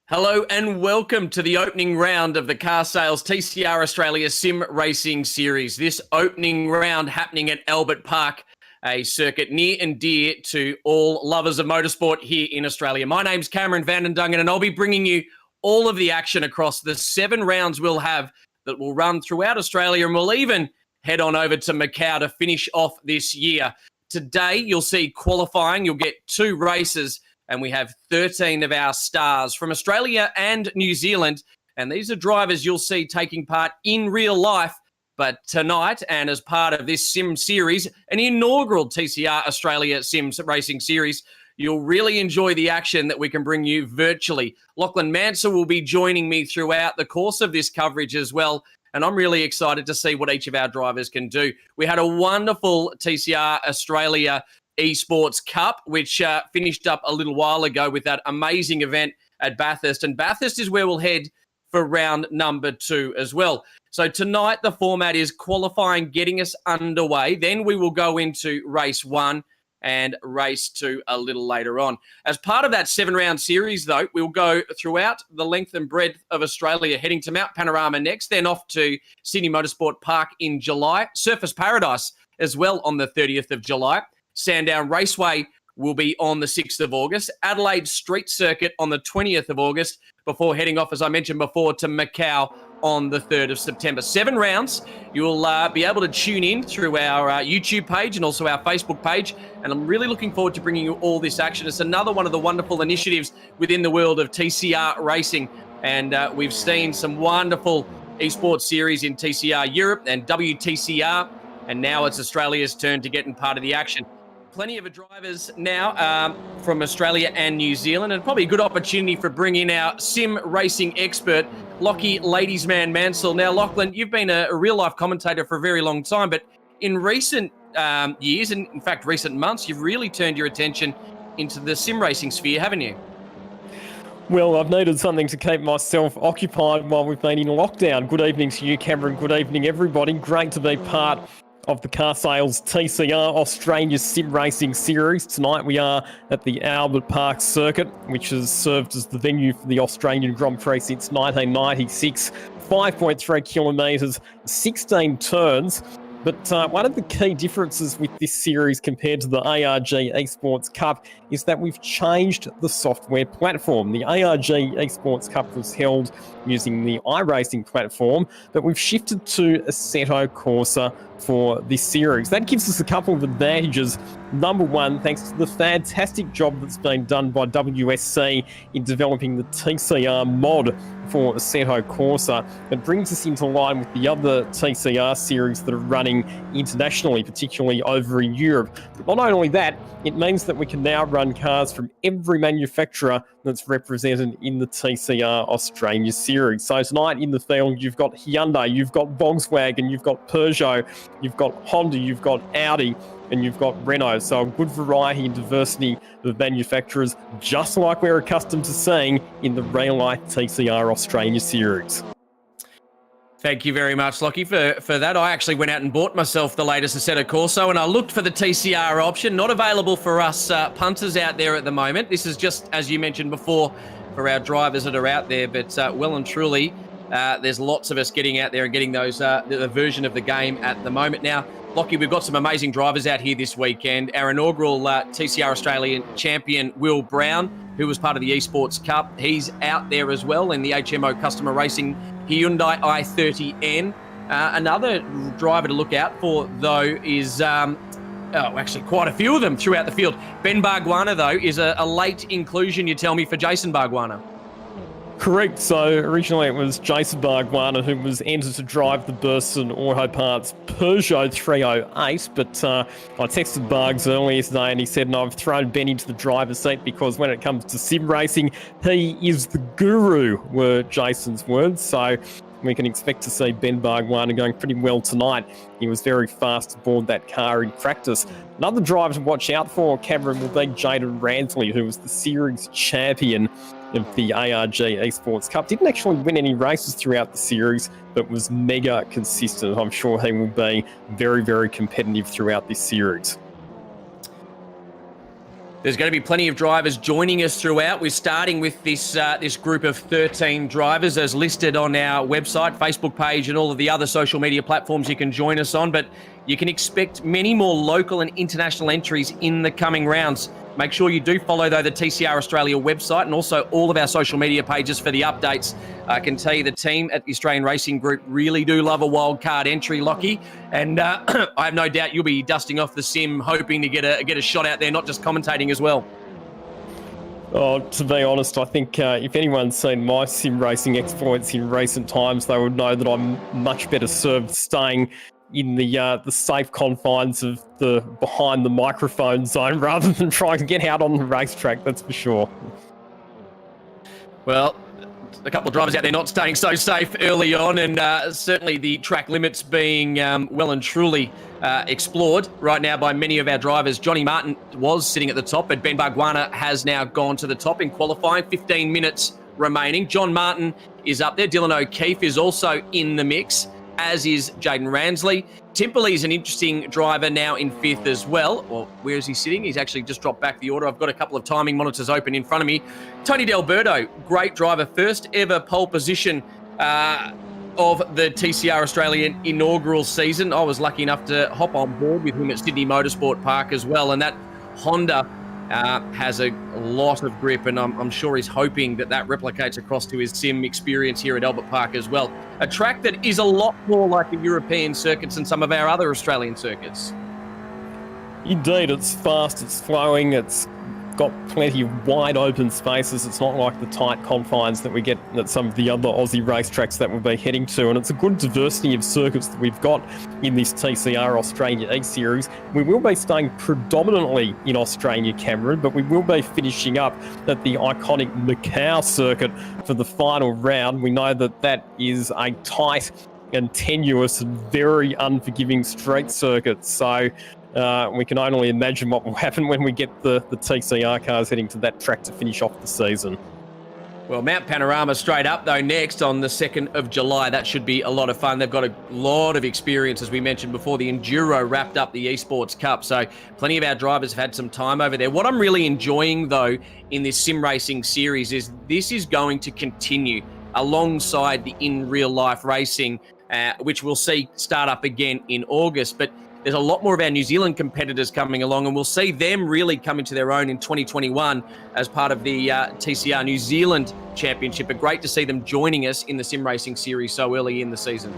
Hello and welcome to the opening round of the Car Sales TCR Australia Sim Racing Series. This opening round happening at Albert Park, a circuit near and dear to all lovers of motorsport here in Australia. My name's Cameron Van Dungan and I'll be bringing you all of the action across the 7 rounds we'll have that will run throughout Australia, and we'll even head on over to Macau to finish off this year. Today you'll see qualifying, you'll get 2 races, and we have 13 of our stars from Australia and New Zealand. And these are drivers you'll see taking part in real life. But tonight, and as part of this Sim Series, an inaugural TCR Australia Sim Racing Series, you'll really enjoy the action that we can bring you virtually. Lachlan Mansell will be joining me throughout the course of this coverage as well. And I'm really excited to see what each of our drivers can do. We had a wonderful TCR Australia Esports Cup, which finished up a little while ago with that amazing event at Bathurst. And Bathurst is where we'll head for round number 2 as well. So tonight, the format is qualifying, getting us underway. Then we will go into race 1 and race 2 a little later on. As part of that 7-round series, though, we'll go throughout the length and breadth of Australia, heading to Mount Panorama next, then off to Sydney Motorsport Park in July, Surfers Paradise as well on the 30th of July. Sandown Raceway will be on the 6th of August. Adelaide Street Circuit on the 20th of August before heading off, as I mentioned before, to Macau on the 3rd of September. 7 rounds. You'll be able to tune in through our YouTube page and also our Facebook page. And I'm really looking forward to bringing you all this action. It's another one of the wonderful initiatives within the world of TCR racing. And we've seen some wonderful esports series in TCR Europe and WTCR. And now it's Australia's turn to get in part of the action. Plenty of drivers now from Australia and New Zealand, and probably a good opportunity for bringing in our sim racing expert, Lockie Ladies Man Mansell. Now, Lachlan, you've been a real-life commentator for a very long time, but in recent years, and in fact recent months, you've really turned your attention into the sim racing sphere, haven't you? Well, I've needed something to keep myself occupied while we've been in lockdown. Good evening to you, Cameron. Good evening, everybody. Great to be part of the Car Sales TCR Australia Sim Racing Series. Tonight we are at the Albert Park Circuit, which has served as the venue for the Australian Grand Prix since 1996. 5.3 kilometres, 16 turns. But one of the key differences with this series compared to the ARG Esports Cup is that we've changed the software platform. The ARG Esports Cup was held using the iRacing platform, but we've shifted to Assetto Corsa for this series. That gives us a couple of advantages. Number one, thanks to the fantastic job that's been done by WSC in developing the TCR mod for Assetto Corsa, it brings us into line with the other TCR series that are running internationally, particularly over in Europe. But not only that, it means that we can now run cars from every manufacturer that's represented in the TCR Australia series. So tonight in the field, you've got Hyundai, you've got Volkswagen, you've got Peugeot, you've got Honda, you've got Audi, and you've got Renault. So a good variety and diversity of manufacturers, just like we're accustomed to seeing in the real-life TCR Australia series. Thank you very much, Lockie, for that. I actually went out and bought myself the latest Assetto Corsa, and I looked for the TCR option. Not available for us punters out there at the moment. This is just, as you mentioned before, for our drivers that are out there. But well and truly, there's lots of us getting out there and getting those the version of the game at the moment. Now, Lockie, we've got some amazing drivers out here this weekend. Our inaugural TCR Australian champion, Will Brown, who was part of the Esports Cup, he's out there as well in the HMO Customer Racing Hyundai i30N. Another driver to look out for, though, is actually quite a few of them throughout the field. Ben Bargwanna, though, is a late inclusion, you tell me, for Jason Bargwanna. Correct. So originally it was Jason Bargwanna who was entered to drive the Burson Auto Parts Peugeot 308, but I texted Bargs earlier today and he said, no, I've thrown Ben into the driver's seat because when it comes to sim racing, he is the guru, were Jason's words. So we can expect to see Ben Bargwanna going pretty well tonight. He was very fast aboard that car in practice. Another driver to watch out for, Cameron, will be Jaden Ransley, who was the series champion of the ARG Esports Cup. Didn't actually win any races throughout the series, but was mega consistent. I'm sure he will be very, very competitive throughout this series. There's going to be plenty of drivers joining us throughout. We're starting with this group of 13 drivers as listed on our website, Facebook page, and all of the other social media platforms you can join us on. But you can expect many more local and international entries in the coming rounds. Make sure you do follow, though, the TCR Australia website and also all of our social media pages for the updates. I can tell you the team at the Australian Racing Group really do love a wild card entry, Lockie. And I have no doubt you'll be dusting off the sim, hoping to get a shot out there, not just commentating as well. Oh, to be honest, I think if anyone's seen my sim racing exploits in recent times, they would know that I'm much better served staying in the safe confines of the behind the microphone zone rather than trying to get out on the racetrack, that's for sure. Well, a couple of drivers out there not staying so safe early on, and certainly the track limits being well and truly explored right now by many of our drivers. Johnny Martin was sitting at the top, but Ben Bargwanna has now gone to the top in qualifying. 15 minutes remaining. John Martin is up there. Dylan O'Keefe is also in the mix, as is Jaden Ransley. Timperley's an interesting driver now in fifth as well. Or where is he sitting? He's actually just dropped back the order. I've got a couple of timing monitors open in front of me. Tony D'Alberto, great driver. First ever pole position of the TCR Australian inaugural season. I was lucky enough to hop on board with him at Sydney Motorsport Park as well. And that Honda has a lot of grip, and I'm sure he's hoping that replicates across to his sim experience here at Albert Park as well. A track that is a lot more like the European circuits and some of our other Australian circuits. Indeed, it's fast, it's flowing, it's got plenty of wide open spaces. It's not like the tight confines that we get at some of the other Aussie racetracks that we'll be heading to, and it's a good diversity of circuits that we've got in this TCR Australia E-Series. We will be staying predominantly in Australia, Cameron, but we will be finishing up at the iconic Macau circuit for the final round. We know that that is a tight and tenuous and very unforgiving street circuit, so we can only imagine what will happen when we get the TCR cars heading to that track to finish off the season. Well, Mount Panorama straight up, though, next on the 2nd of July. That should be a lot of fun. They've got a lot of experience, as we mentioned before. The Enduro wrapped up the Esports Cup, so plenty of our drivers have had some time over there. What I'm really enjoying, though, in this sim racing series is this is going to continue alongside the in-real-life racing, which we'll see start up again in August. But there's a lot more of our New Zealand competitors coming along, and we'll see them really come into their own in 2021 as part of the TCR New Zealand Championship. But great to see them joining us in the sim racing series so early in the season.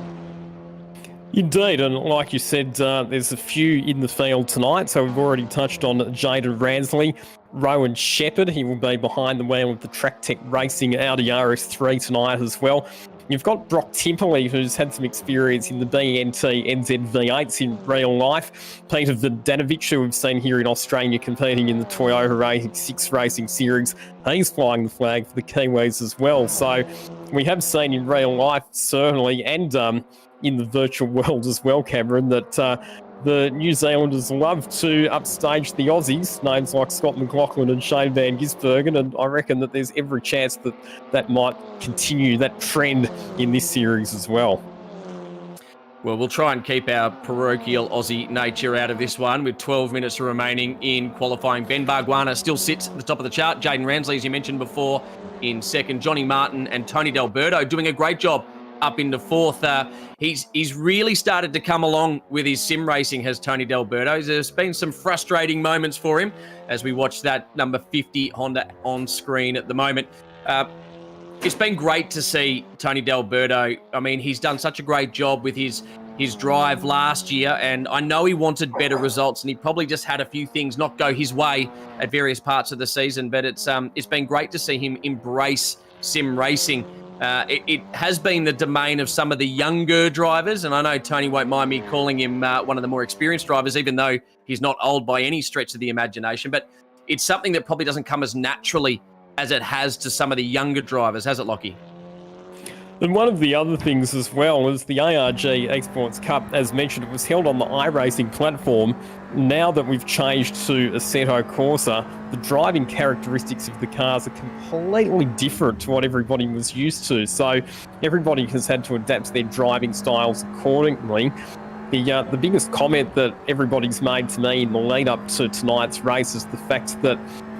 Indeed, and like you said, there's a few in the field tonight. So we've already touched on Jaden Ransley, Rowan Shepherd. He will be behind the wheel of the Track Tech Racing Audi RS3 tonight as well. You've got Brock Timperley, who's had some experience in the BNT NZV8s in real life. Peter Vodanovic, who we've seen here in Australia competing in the Toyota 6 Racing Series. He's flying the flag for the Kiwis as well. So we have seen in real life, certainly, and in the virtual world as well, Cameron, that the New Zealanders love to upstage the Aussies, names like Scott McLaughlin and Shane Van Gisbergen, and I reckon that there's every chance that that might continue that trend in this series as well. Well, we'll try and keep our parochial Aussie nature out of this one with 12 minutes remaining in qualifying. Ben Bargwanna still sits at the top of the chart. Jaden Ransley, as you mentioned before, in second. Johnny Martin and Tony D'Alberto doing a great job up into fourth. He's really started to come along with his sim racing, has Tony D'Alberto. There's been some frustrating moments for him as we watch that number 50 Honda on screen at the moment. It's been great to see Tony D'Alberto. I mean, he's done such a great job with his drive last year, and I know he wanted better results, and he probably just had a few things not go his way at various parts of the season, but it's been great to see him embrace sim racing. It has been the domain of some of the younger drivers, and I know Tony won't mind me calling him one of the more experienced drivers, even though he's not old by any stretch of the imagination. But it's something that probably doesn't come as naturally as it has to some of the younger drivers, has it, Lockie? And one of the other things as well is the ARG Esports Cup, as mentioned, it was held on the iRacing platform. Now that we've changed to Assetto Corsa, the driving characteristics of the cars are completely different to what everybody was used to. So everybody has had to adapt their driving styles accordingly. The biggest comment that everybody's made to me in the lead up to tonight's race is the fact that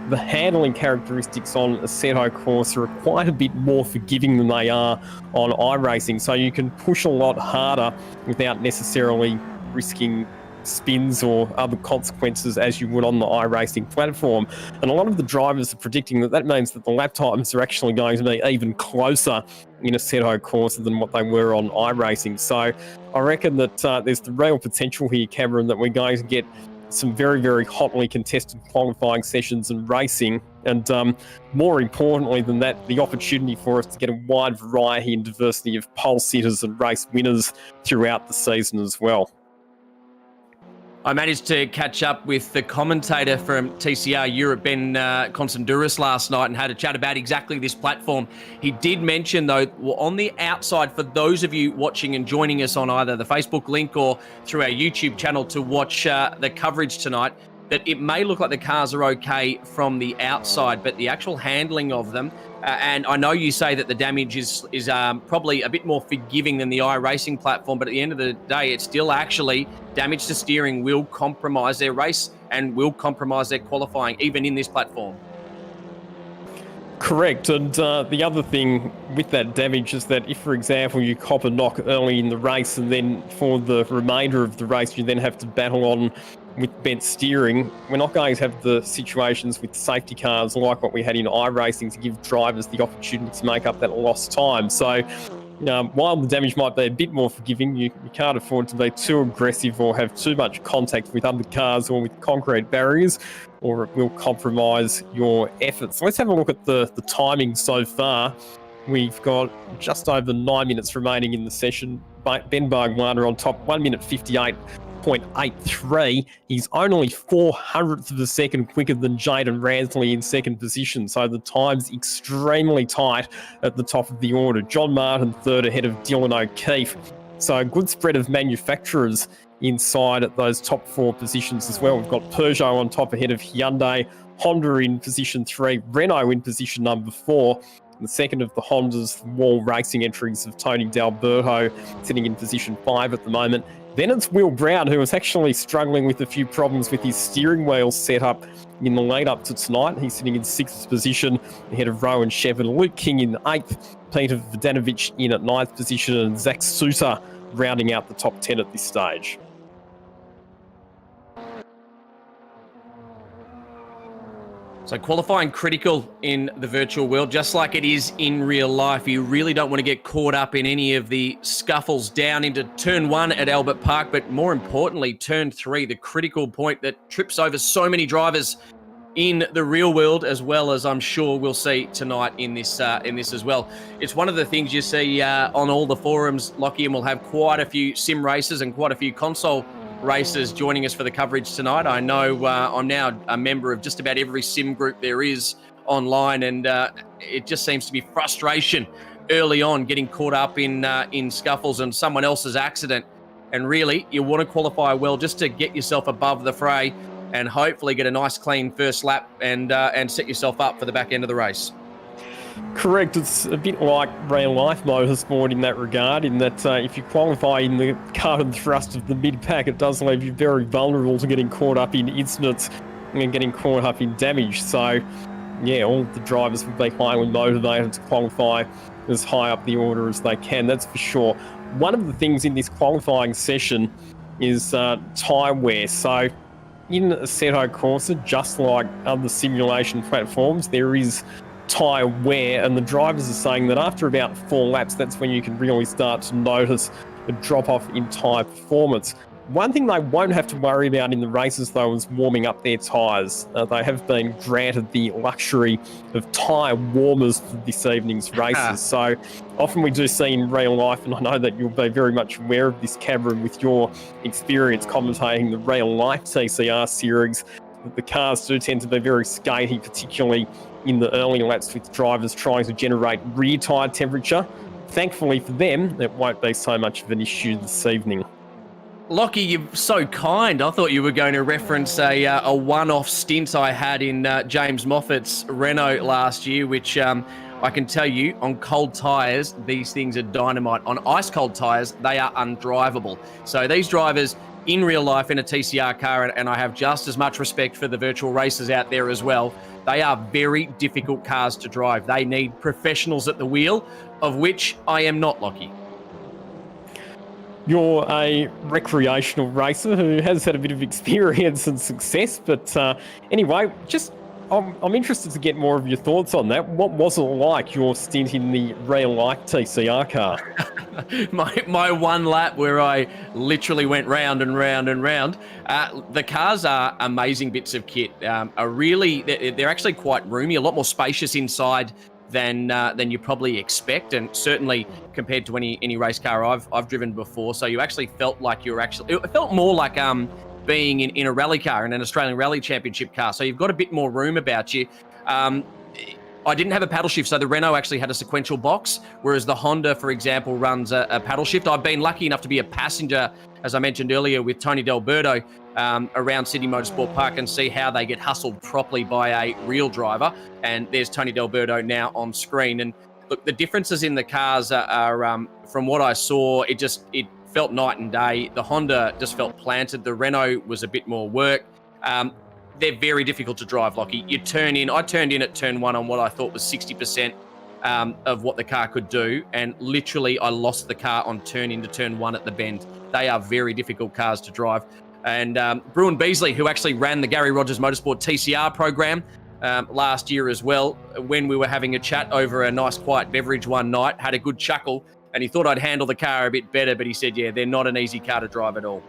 the handling characteristics on Assetto Corsa are quite a bit more forgiving than they are on iRacing. So you can push a lot harder without necessarily risking spins or other consequences as you would on the iRacing platform. And a lot of the drivers are predicting that means that the lap times are actually going to be even closer in Assetto Corsa than what they were on iRacing. So I reckon that there's the real potential here, Cameron, that we're going to get some very, very hotly contested qualifying sessions and racing. And more importantly than that, the opportunity for us to get a wide variety and diversity of pole sitters and race winners throughout the season as well. I managed to catch up with the commentator from TCR Europe, Ben Constanduris, last night and had a chat about exactly this platform. He did mention, though, on the outside, for those of you watching and joining us on either the Facebook link or through our YouTube channel to watch the coverage tonight, that it may look like the cars are okay from the outside, but the actual handling of them, and I know you say that the damage is probably a bit more forgiving than the iRacing platform, but at the end of the day, it's still actually damage to steering will compromise their race and will compromise their qualifying, even in this platform. Correct. And the other thing with that damage is that if, for example, you cop a knock early in the race and then for the remainder of the race, you then have to battle on with bent steering, we're not going to have the situations with safety cars like what we had in iRacing to give drivers the opportunity to make up that lost time. So while the damage might be a bit more forgiving, you can't afford to be too aggressive or have too much contact with other cars or with concrete barriers, or it will compromise your efforts. Let's have a look at the timing so far. We've got just over 9 minutes remaining in the session. Ben Bargwana on top, 1 minute 58.83. He's only 0.04 of a second quicker than Jaden Ransley in second position, so the time's extremely tight at the top of the order. John Martin third ahead of Dylan O'Keefe. So a good spread of manufacturers inside at those top four positions as well. We've got Peugeot on top ahead of Hyundai, Honda in position 3, Renault in position number 4. The second of the Honda's Wall Racing entries of Tony D'Alberto sitting in position 5 at the moment. Then it's Will Brown, who is actually struggling with a few problems with his steering wheel setup in the lead up to tonight. He's sitting in 6th position ahead of Rowan Shevin, Luke King in 8th, Peter Vodanovic in at 9th position, and Zach Sousa rounding out the top 10 at this stage. So qualifying critical in the virtual world, just like it is in real life. You really don't want to get caught up in any of the scuffles down into turn 1 at Albert Park, but more importantly, turn 3, the critical point that trips over so many drivers in the real world, as well as I'm sure we'll see tonight in this as well. It's one of the things you see on all the forums, Lockie, and we'll have quite a few sim races and quite a few console racers joining us for the coverage tonight. I know I'm now a member of just about every sim group there is online, and it just seems to be frustration early on getting caught up in scuffles and someone else's accident. And really, you want to qualify well just to get yourself above the fray and hopefully get a nice clean first lap and set yourself up for the back end of the race. Correct. It's a bit like real life motorsport in that regard, in that if you qualify in the cut and thrust of the mid-pack, it does leave you very vulnerable to getting caught up in incidents and getting caught up in damage. So, yeah, all the drivers will be highly motivated to qualify as high up the order as they can, that's for sure. One of the things in this qualifying session is tyre wear. So, in Assetto Corsa, just like other simulation platforms, there is tyre wear, and the drivers are saying that after about 4 laps, that's when you can really start to notice a drop-off in tyre performance. One thing they won't have to worry about in the races, though, is warming up their tyres. They have been granted the luxury of tyre warmers for this evening's races. So often we do see in real life, and I know that you'll be very much aware of this, Cameron, with your experience commentating the real life TCR series, that the cars do tend to be very skatey, particularly in the early laps with drivers trying to generate rear tyre temperature. Thankfully for them, it won't be so much of an issue this evening. Lockie, you're so kind. I thought you were going to reference a one-off stint I had in James Moffat's Renault last year, which I I can tell you, on cold tyres, these things are dynamite. On ice-cold tyres, they are undrivable. So these drivers in real life in a TCR car, and I have just as much respect for the virtual racers out there as well, they are very difficult cars to drive. They need professionals at the wheel, of which I am not, Lockie. You're a recreational racer who has had a bit of experience and success, but anyway, I'm interested to get more of your thoughts on that. What was it like, your stint in the real-life TCR car? my one lap where I literally went round and round and round. The cars are amazing bits of kit. They're actually quite roomy, a lot more spacious inside than you probably expect, and certainly compared to any race car I've driven before. So you actually felt like it felt more like being in a rally car, in an Australian Rally Championship car. So you've got a bit more room about you. I didn't have a paddle shift, so the Renault actually had a sequential box, whereas the Honda, for example, runs a paddle shift. I've been lucky enough to be a passenger, as I mentioned earlier, with Tony D'Alberto around Sydney Motorsport Park and see how they get hustled properly by a real driver. And there's Tony D'Alberto now on screen. And look, the differences in the cars are from what I saw, it felt night and day. The Honda just felt planted. The Renault was a bit more work. They're very difficult to drive, Lockie. I turned in at turn one on what I thought was 60% of what the car could do, and literally I lost the car on turn one at the bend. They are very difficult cars to drive. And Bruin Beasley, who actually ran the Gary Rogers Motorsport TCR program last year as well, when we were having a chat over a nice quiet beverage one night, had a good chuckle, and he thought I'd handle the car a bit better, but he said, yeah, they're not an easy car to drive at all.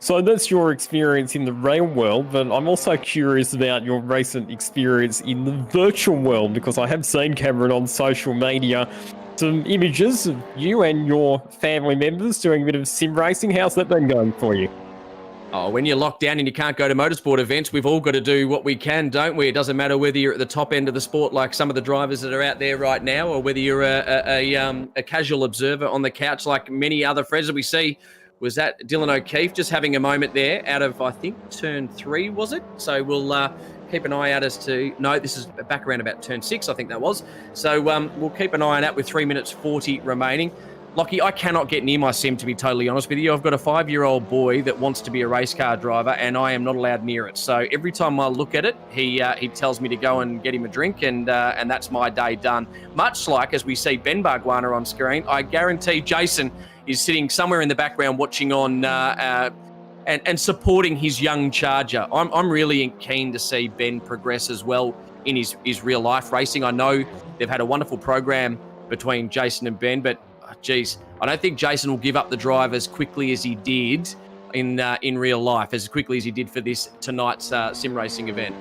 So that's your experience in the real world, but I'm also curious about your recent experience in the virtual world, because I have seen, Cameron, on social media some images of you and your family members doing a bit of sim racing. How's that been going for you? Oh, when you're locked down and you can't go to motorsport events, we've all got to do what we can, don't we? It doesn't matter whether you're at the top end of the sport like some of the drivers that are out there right now, or whether you're a casual observer on the couch like many other friends that we see. Was that Dylan O'Keefe just having a moment there out of, I think, turn 3, was it? So we'll keep an eye out as to... No, this is back around about turn 6, I think that was. So we'll keep an eye on that with 3 minutes 40 remaining. Lockie, I cannot get near my sim, to be totally honest with you. I've got a 5-year-old boy that wants to be a race car driver, and I am not allowed near it. So every time I look at it, he tells me to go and get him a drink, and that's my day done. Much like, as we see Ben Bargwanna on screen, I guarantee Jason is sitting somewhere in the background watching on and supporting his young charger. I'm really keen to see Ben progress as well in his real life racing. I know they've had a wonderful program between Jason and Ben, but I don't think Jason will give up the drive as quickly as he did in real life, as quickly as he did for tonight's sim racing event.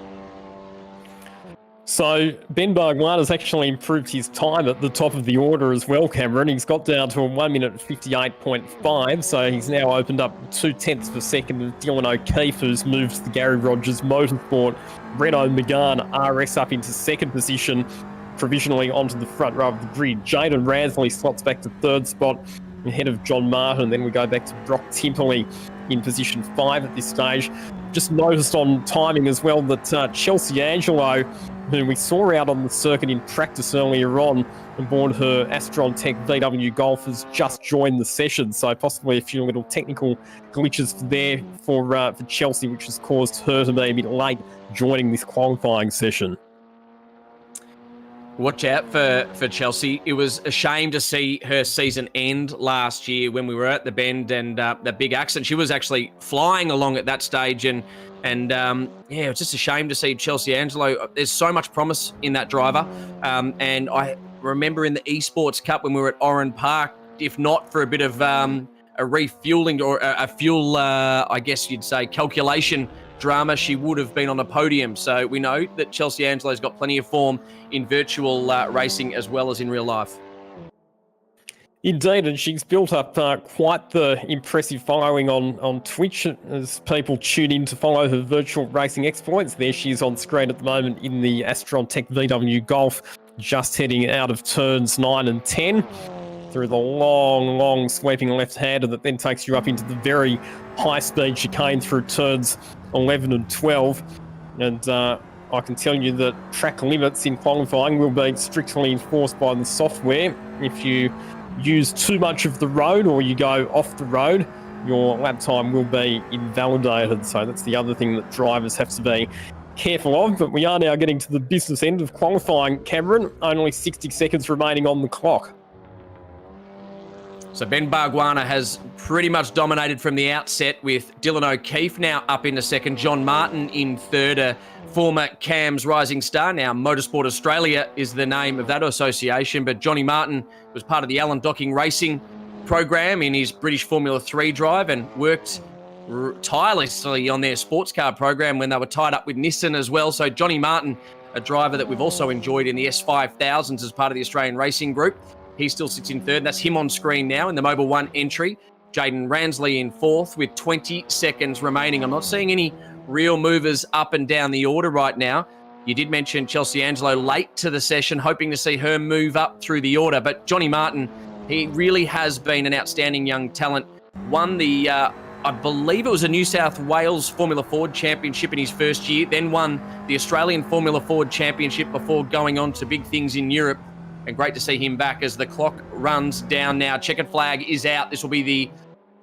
So Ben Bargwanna's actually improved his time at the top of the order as well, Cameron. He's got down to a 1 minute 58.5, so he's now opened up 0.2 of a second of Dylan O'Keefe, who's moved the Gary Rogers Motorsport Renault Megane RS up into second position, provisionally onto the front row of the grid. Jaden Ransley slots back to third spot ahead of John Martin. Then we go back to Brock Timperley in position 5 at this stage. Just noticed on timing as well that Chelsea Angelo, who we saw out on the circuit in practice earlier on aboard her Astron Tech VW Golf, has just joined the session. So possibly a few little technical glitches there for Chelsea, which has caused her to be a bit late joining this qualifying session. Watch out for Chelsea. It was a shame to see her season end last year when we were at the bend and that big accident. She was actually flying along at that stage, and it was just a shame to see Chelsea Angelo. There's so much promise in that driver, and I remember in the Esports Cup when we were at Oran Park, if not for a bit of a refueling or a fuel, I guess you'd say, calculation drama, she would have been on a podium. So we know that Chelsea Angelo's got plenty of form in virtual racing as well as in real life. Indeed, and she's built up quite the impressive following on Twitch as people tune in to follow her virtual racing exploits. There she is on screen at the moment in the Astron Tech VW Golf, just heading out of turns 9 and 10 through the long sweeping left-hander that then takes you up into the very high-speed chicane through turns 11 and 12. And I can tell you that track limits in qualifying will be strictly enforced by the software. If you use too much of the road or you go off the road, your lap time will be invalidated. So that's the other thing that drivers have to be careful of. But we are now getting to the business end of qualifying, Cameron. Only 60 seconds remaining on the clock. So Ben Bargwanna has pretty much dominated from the outset, with Dylan O'Keefe now up into second, John Martin in third, a former CAMS rising star. Now Motorsport Australia is the name of that association, but Johnny Martin was part of the Alan Docking Racing program in his British Formula 3 drive and worked tirelessly on their sports car program when they were tied up with Nissan as well. So Johnny Martin, a driver that we've also enjoyed in the S5000s as part of the Australian Racing Group. He still sits in third. That's him on screen now in the Mobile 1 entry. Jaden Ransley in fourth with 20 seconds remaining. I'm not seeing any real movers up and down the order right now. You did mention Chelsea Angelo late to the session, hoping to see her move up through the order. But Johnny Martin, he really has been an outstanding young talent. Won the, I believe it was a New South Wales Formula Ford Championship in his first year, then won the Australian Formula Ford Championship before going on to big things in Europe. And great to see him back as the clock runs down now. Checkered flag is out. This will be the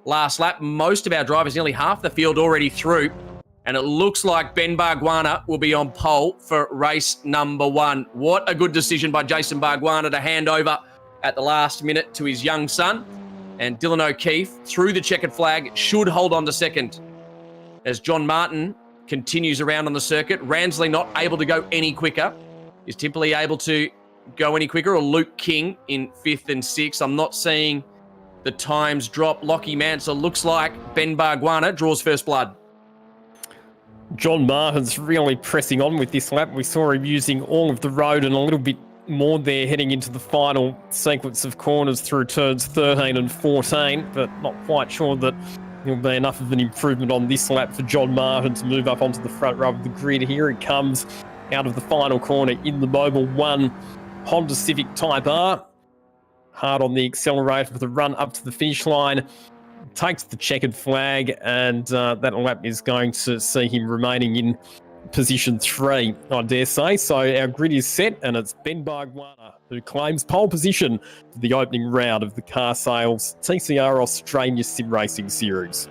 last lap. Most of our drivers, nearly half the field already through. And it looks like Ben Bargwanna will be on pole for race number 1. What a good decision by Jason Bargwanna to hand over at the last minute to his young son. And Dylan O'Keefe, through the checkered flag, should hold on to second. As John Martin continues around on the circuit, Ransley not able to go any quicker. Is Timperley able to go any quicker, or Luke King in 5th and 6th? I'm not seeing the times drop. Lockie Mansell looks like Ben Bargwanna draws first blood. John Martin's really pressing on with this lap. We saw him using all of the road and a little bit more there heading into the final sequence of corners through turns 13 and 14, but not quite sure that there'll be enough of an improvement on this lap for John Martin to move up onto the front row of the grid. Here he comes out of the final corner in the Mobile 1 Honda Civic Type R. Hard on the accelerator for the run up to the finish line. Takes the checkered flag, and that lap is going to see him remaining in position 3, I dare say. So our grid is set, and it's Ben Bargwanna who claims pole position for the opening round of the Car Sales TCR Australia Simracing Series.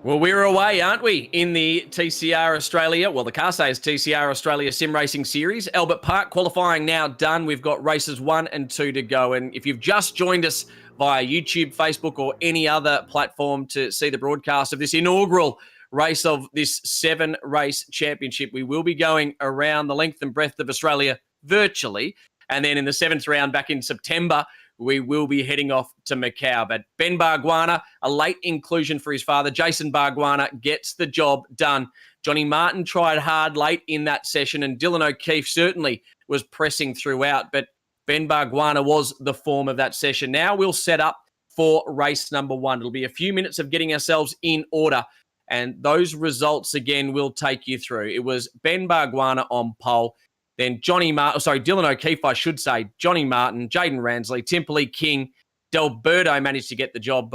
Well, we're away, aren't we, in the TCR Australia, well, the Car Sales TCR Australia Sim Racing Series. Albert Park qualifying now done. We've got races 1 and 2 to go. And if you've just joined us via YouTube, Facebook, or any other platform to see the broadcast of this inaugural race of this 7-race championship, we will be going around the length and breadth of Australia virtually. And then in the 7th round back in September, we will be heading off to Macau. But Ben Bargwanna, a late inclusion for his father, Jason Bargwanna, gets the job done. Johnny Martin tried hard late in that session, and Dylan O'Keefe certainly was pressing throughout, but Ben Bargwanna was the form of that session. Now we'll set up for race number 1. It'll be a few minutes of getting ourselves in order, and those results again will take you through. It was Ben Bargwanna on pole. Then Dylan O'Keefe, I should say, Johnny Martin, Jaden Ransley, Timperley, King, Delberto managed to get the job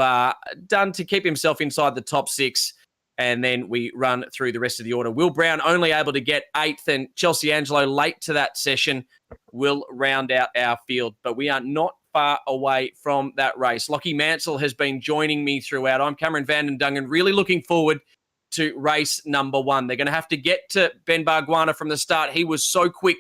done to keep himself inside the top 6. And then we run through the rest of the order. Will Brown only able to get 8th, and Chelsea Angelo late to that session will round out our field. But we are not far away from that race. Lockie Mansell has been joining me throughout. I'm Cameron Van den Dungen, really looking forward to race number 1. They're going to have to get to Ben Bargwanna from the start. He was so quick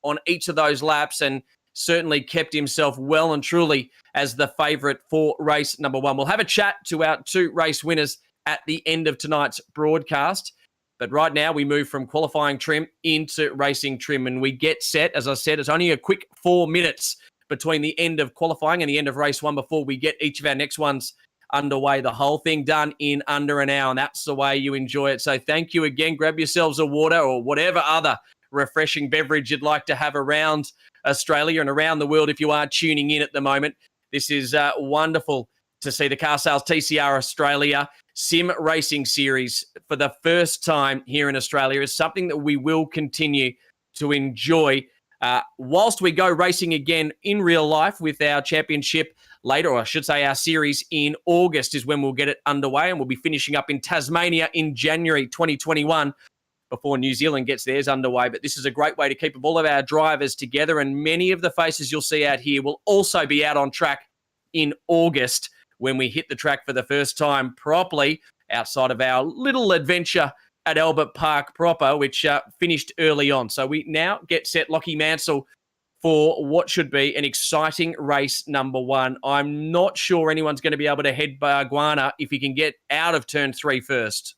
on each of those laps and certainly kept himself well and truly as the favourite for race number 1. We'll have a chat to our 2 race winners at the end of tonight's broadcast. But right now we move from qualifying trim into racing trim, and we get set. As I said, it's only a quick 4 minutes between the end of qualifying and the end of race 1 before we get each of our next ones underway. The whole thing done in under an hour, and that's the way you enjoy it. So thank you again. Grab yourselves a water or whatever other refreshing beverage you'd like to have around Australia and around the world if you are tuning in at the moment. This is wonderful to see the Car Sales TCR Australia Sim Racing Series for the first time here in Australia. Is something that we will continue to enjoy whilst we go racing again in real life with our championship later, or I should say our series in August is when we'll get it underway, and we'll be finishing up in Tasmania in January 2021. before New Zealand gets theirs underway. But this is a great way to keep all of our drivers together, and many of the faces you'll see out here will also be out on track in August when we hit the track for the first time properly outside of our little adventure at Albert Park proper, which finished early on. So we now get set, Lockie Mansell, for what should be an exciting race number one. I'm not sure anyone's going to be able to head Bargwanna if he can get out of turn 3 first.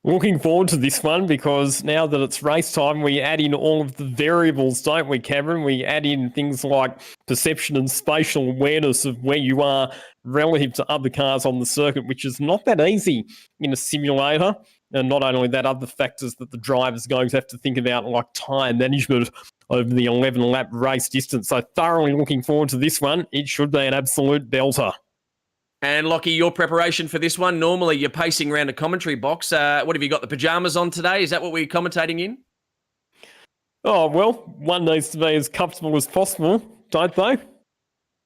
Looking forward to this one because now that it's race time, we add in all of the variables, don't we, Cameron? We add in things like perception and spatial awareness of where you are relative to other cars on the circuit, which is not that easy in a simulator. And not only that, other factors that the driver's going to have to think about, like tyre management over the 11-lap race distance. So thoroughly looking forward to this one. It should be an absolute belter. And Lockie, your preparation for this one, normally you're pacing around a commentary box. What have you got, the pyjamas on today? Is that what we're commentating in? Oh, well, one needs to be as comfortable as possible, don't they?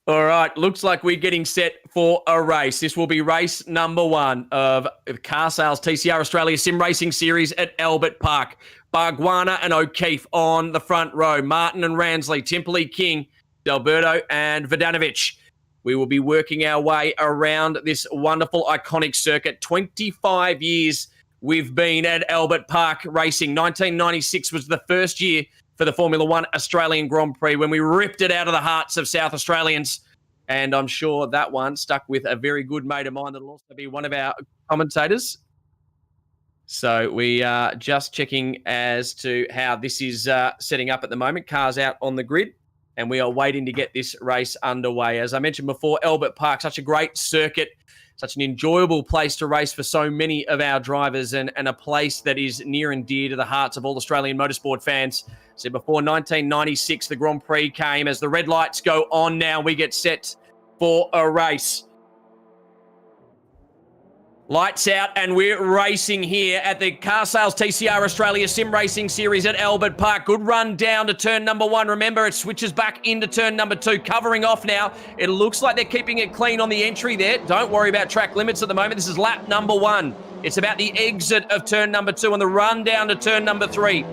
All right, looks like we're getting set for a race. This will be race number one of the Car Sales TCR Australia Simracing Series at Albert Park. Bargwanna and O'Keefe on the front row. Martin and Ransley, Timperley, King, D'Alberto and Vodanovic. We will be working our way around this wonderful, iconic circuit. 25 years we've been at Albert Park racing. 1996 was the first year for the Formula One Australian Grand Prix when we ripped it out of the hearts of South Australians. And I'm sure that one stuck with a very good mate of mine that'll also be one of our commentators. So we are just checking as to how this is setting up at the moment. Cars out on the grid. And we are waiting to get this race underway. As I mentioned before, Albert Park, such a great circuit, such an enjoyable place to race for so many of our drivers and a place that is near and dear to the hearts of all Australian motorsport fans. So before 1996, the Grand Prix came. As the red lights go on now, we get set for a race. Lights out, and we're racing here at the Car Sales TCR Australia Simracing Series at Albert Park. Good run down to turn number 1. Remember, it switches back into turn number 2. Covering off now. It looks like they're keeping it clean on the entry there. Don't worry about track limits at the moment. This is lap number 1. It's about the exit of turn number 2 and the run down to turn number 3.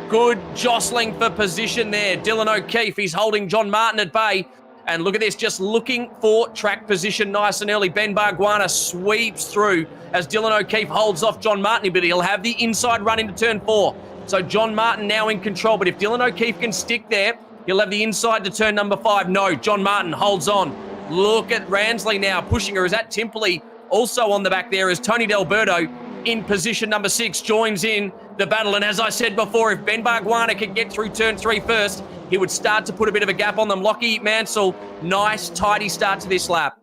Good jostling for position there. Dylan O'Keefe, he's holding John Martin at bay. And look at this, just looking for track position nice and early. Ben Bargwanna sweeps through as Dylan O'Keefe holds off John Martin, but he'll have the inside run into turn 4. So John Martin now in control, but if Dylan O'Keefe can stick there, he'll have the inside to turn number 5. No, John Martin holds on. Look at Ransley now pushing her. Is that Timperley also on the back there as Tony D'Alberto in position number 6 joins in the battle. And as I said before, if Ben Bargwanna could get through turn 3 first, he would start to put a bit of a gap on them. Lockie Mansell, nice, tidy start to this lap.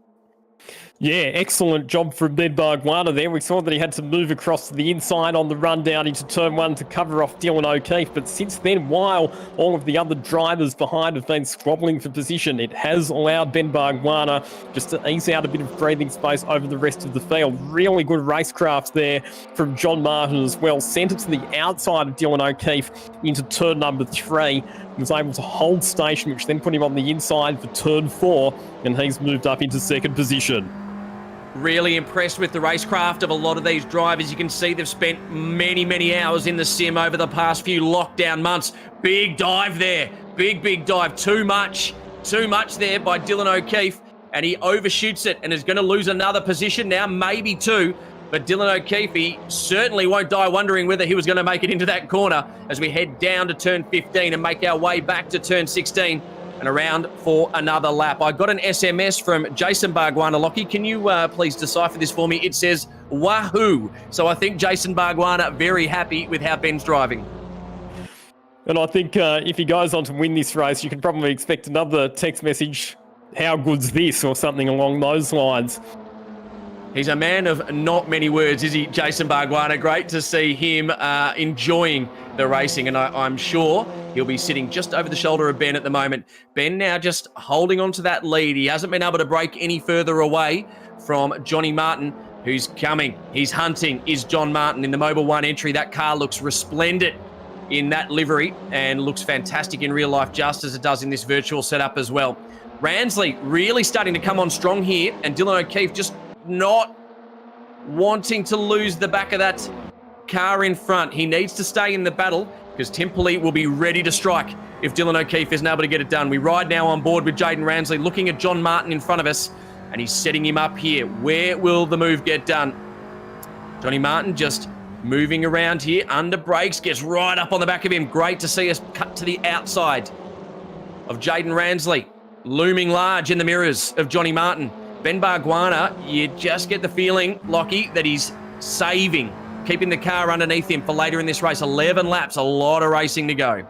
Yeah, excellent job from Ben Bargwanna there. We saw that he had to move across to the inside on the run down into turn 1 to cover off Dylan O'Keefe. But since then, while all of the other drivers behind have been squabbling for position, it has allowed Ben Bargwanna just to ease out a bit of breathing space over the rest of the field. Really good racecraft there from John Martin as well. Sent it to the outside of Dylan O'Keefe into turn number 3. He was able to hold station, which then put him on the inside for turn 4, and he's moved up into second position. Really impressed with the racecraft of a lot of these drivers. You can see they've spent many, many hours in the sim over the past few lockdown months. Big dive there. Big dive. Too much there by Dylan O'Keefe. And he overshoots it and is going to lose another position now, maybe 2. But Dylan O'Keefe, he certainly won't die wondering whether he was going to make it into that corner as we head down to turn 15 and make our way back to turn 16. And around for another lap. I got an SMS from Jason Bargwanna. Lockie, can you please decipher this for me? It says, wahoo. So I think Jason Bargwanna very happy with how Ben's driving. And I think if he goes on to win this race, you can probably expect another text message, how good's this, or something along those lines. He's a man of not many words, is he, Jason Bargwanna? Great to see him enjoying the racing, and I'm sure he'll be sitting just over the shoulder of Ben at the moment. Ben now just holding on to that lead. He hasn't been able to break any further away from Johnny Martin, who's coming. He's hunting, is John Martin in the Mobile 1 entry. That car looks resplendent in that livery and looks fantastic in real life, just as it does in this virtual setup as well. Ransley really starting to come on strong here, and Dylan O'Keefe just not wanting to lose the back of that car in front. He needs to stay in the battle because Timperley will be ready to strike if Dylan O'Keefe isn't able to get it done. We ride now on board with Jaden Ransley, looking at John Martin in front of us, and he's setting him up here. Where will the move get done? Johnny Martin just moving around here, under brakes, gets right up on the back of him. Great to see us cut to the outside of Jaden Ransley, looming large in the mirrors of Johnny Martin. Ben Barguana, you just get the feeling, Lockie, that he's saving, keeping the car underneath him for later in this race. 11 laps, a lot of racing to go.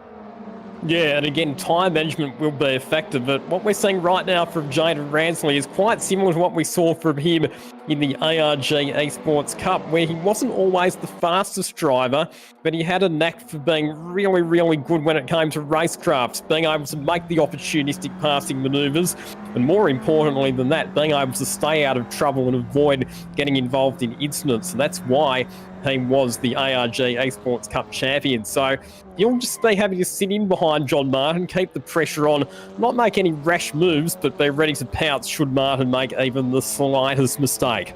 Yeah, and again, time management will be a factor, but what we're seeing right now from Jaden Ransley is quite similar to what we saw from him in the ARG Esports Cup, where he wasn't always the fastest driver, but he had a knack for being really, really good when it came to racecrafts, being able to make the opportunistic passing manoeuvres, and more importantly than that, being able to stay out of trouble and avoid getting involved in incidents. And that's why he was the ARG Esports Cup champion. So you'll just be happy to sit in behind John Martin, keep the pressure on, not make any rash moves, but be ready to pounce should Martin make even the slightest mistake.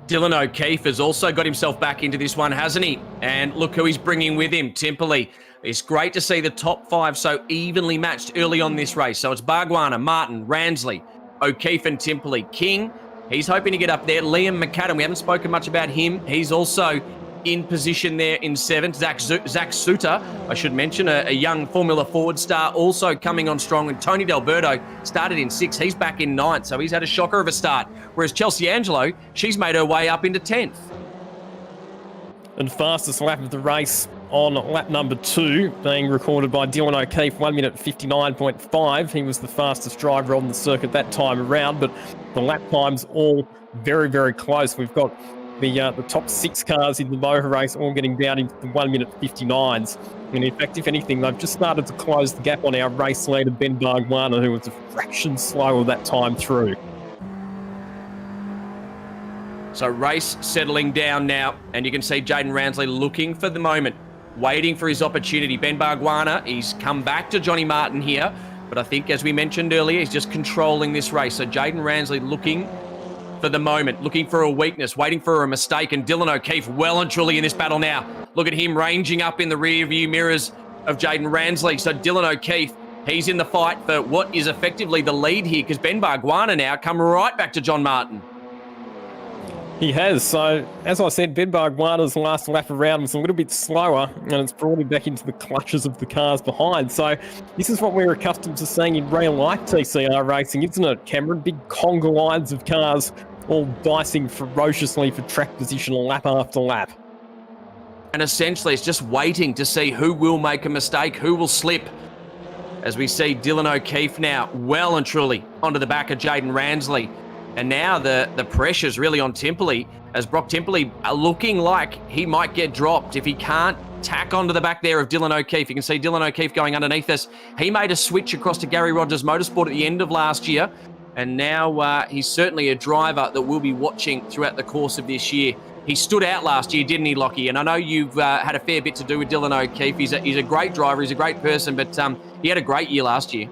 Dylan O'Keefe has also got himself back into this one, hasn't he? And look who he's bringing with him, Timperley. It's great to see the top five so evenly matched early on this race. So it's Barguana, Martin, Ransley, O'Keefe and Timperley. King, he's hoping to get up there. Liam McAdam, we haven't spoken much about him. He's also in position there in seventh. Zach Suter, I should mention, a young Formula Ford star, also coming on strong. And Tony D'Alberto started in sixth. He's back in ninth, so he's had a shocker of a start. Whereas Chelsea Angelo, she's made her way up into 10th. And fastest lap of the race on lap number 2, being recorded by Dylan O'Keefe, 1 minute 59.5. He was the fastest driver on the circuit that time around, but the lap times all very, very close. We've got the top 6 cars in the motor race all getting down into the 1 minute 59s. And in fact, if anything, they've just started to close the gap on our race leader, Ben Barguana, who was a fraction slower that time through. So race settling down now, and you can see Jaden Ransley looking for the moment, waiting for his opportunity. Ben Barguana, he's come back to Johnny Martin here, but I think, as we mentioned earlier, he's just controlling this race. So Jaden Ransley looking for the moment, looking for a weakness, waiting for a mistake, and Dylan O'Keefe well and truly in this battle now. Look at him ranging up in the rear view mirrors of Jaden Ransley. So Dylan O'Keefe, he's in the fight for what is effectively the lead here, because Ben Barguana now come right back to John Martin. He has. So, as I said, Ben Barguana's last lap around was a little bit slower, and it's brought him back into the clutches of the cars behind. So, this is what we're accustomed to seeing in real-life TCR racing, isn't it, Cameron? Big conga lines of cars all dicing ferociously for track position lap after lap. And essentially, it's just waiting to see who will make a mistake, who will slip. As we see Dylan O'Keefe now well and truly onto the back of Jaden Ransley. And now the pressure's really on Timperley, as Brock Timperley looking like he might get dropped if he can't tack onto the back there of Dylan O'Keefe. You can see Dylan O'Keefe going underneath us. He made a switch across to Gary Rogers Motorsport at the end of last year, and now he's certainly a driver that we'll be watching throughout the course of this year. He stood out last year, didn't he, Lockie? And I know you've had a fair bit to do with Dylan O'Keefe. He's a great driver, he's a great person, but he had a great year last year.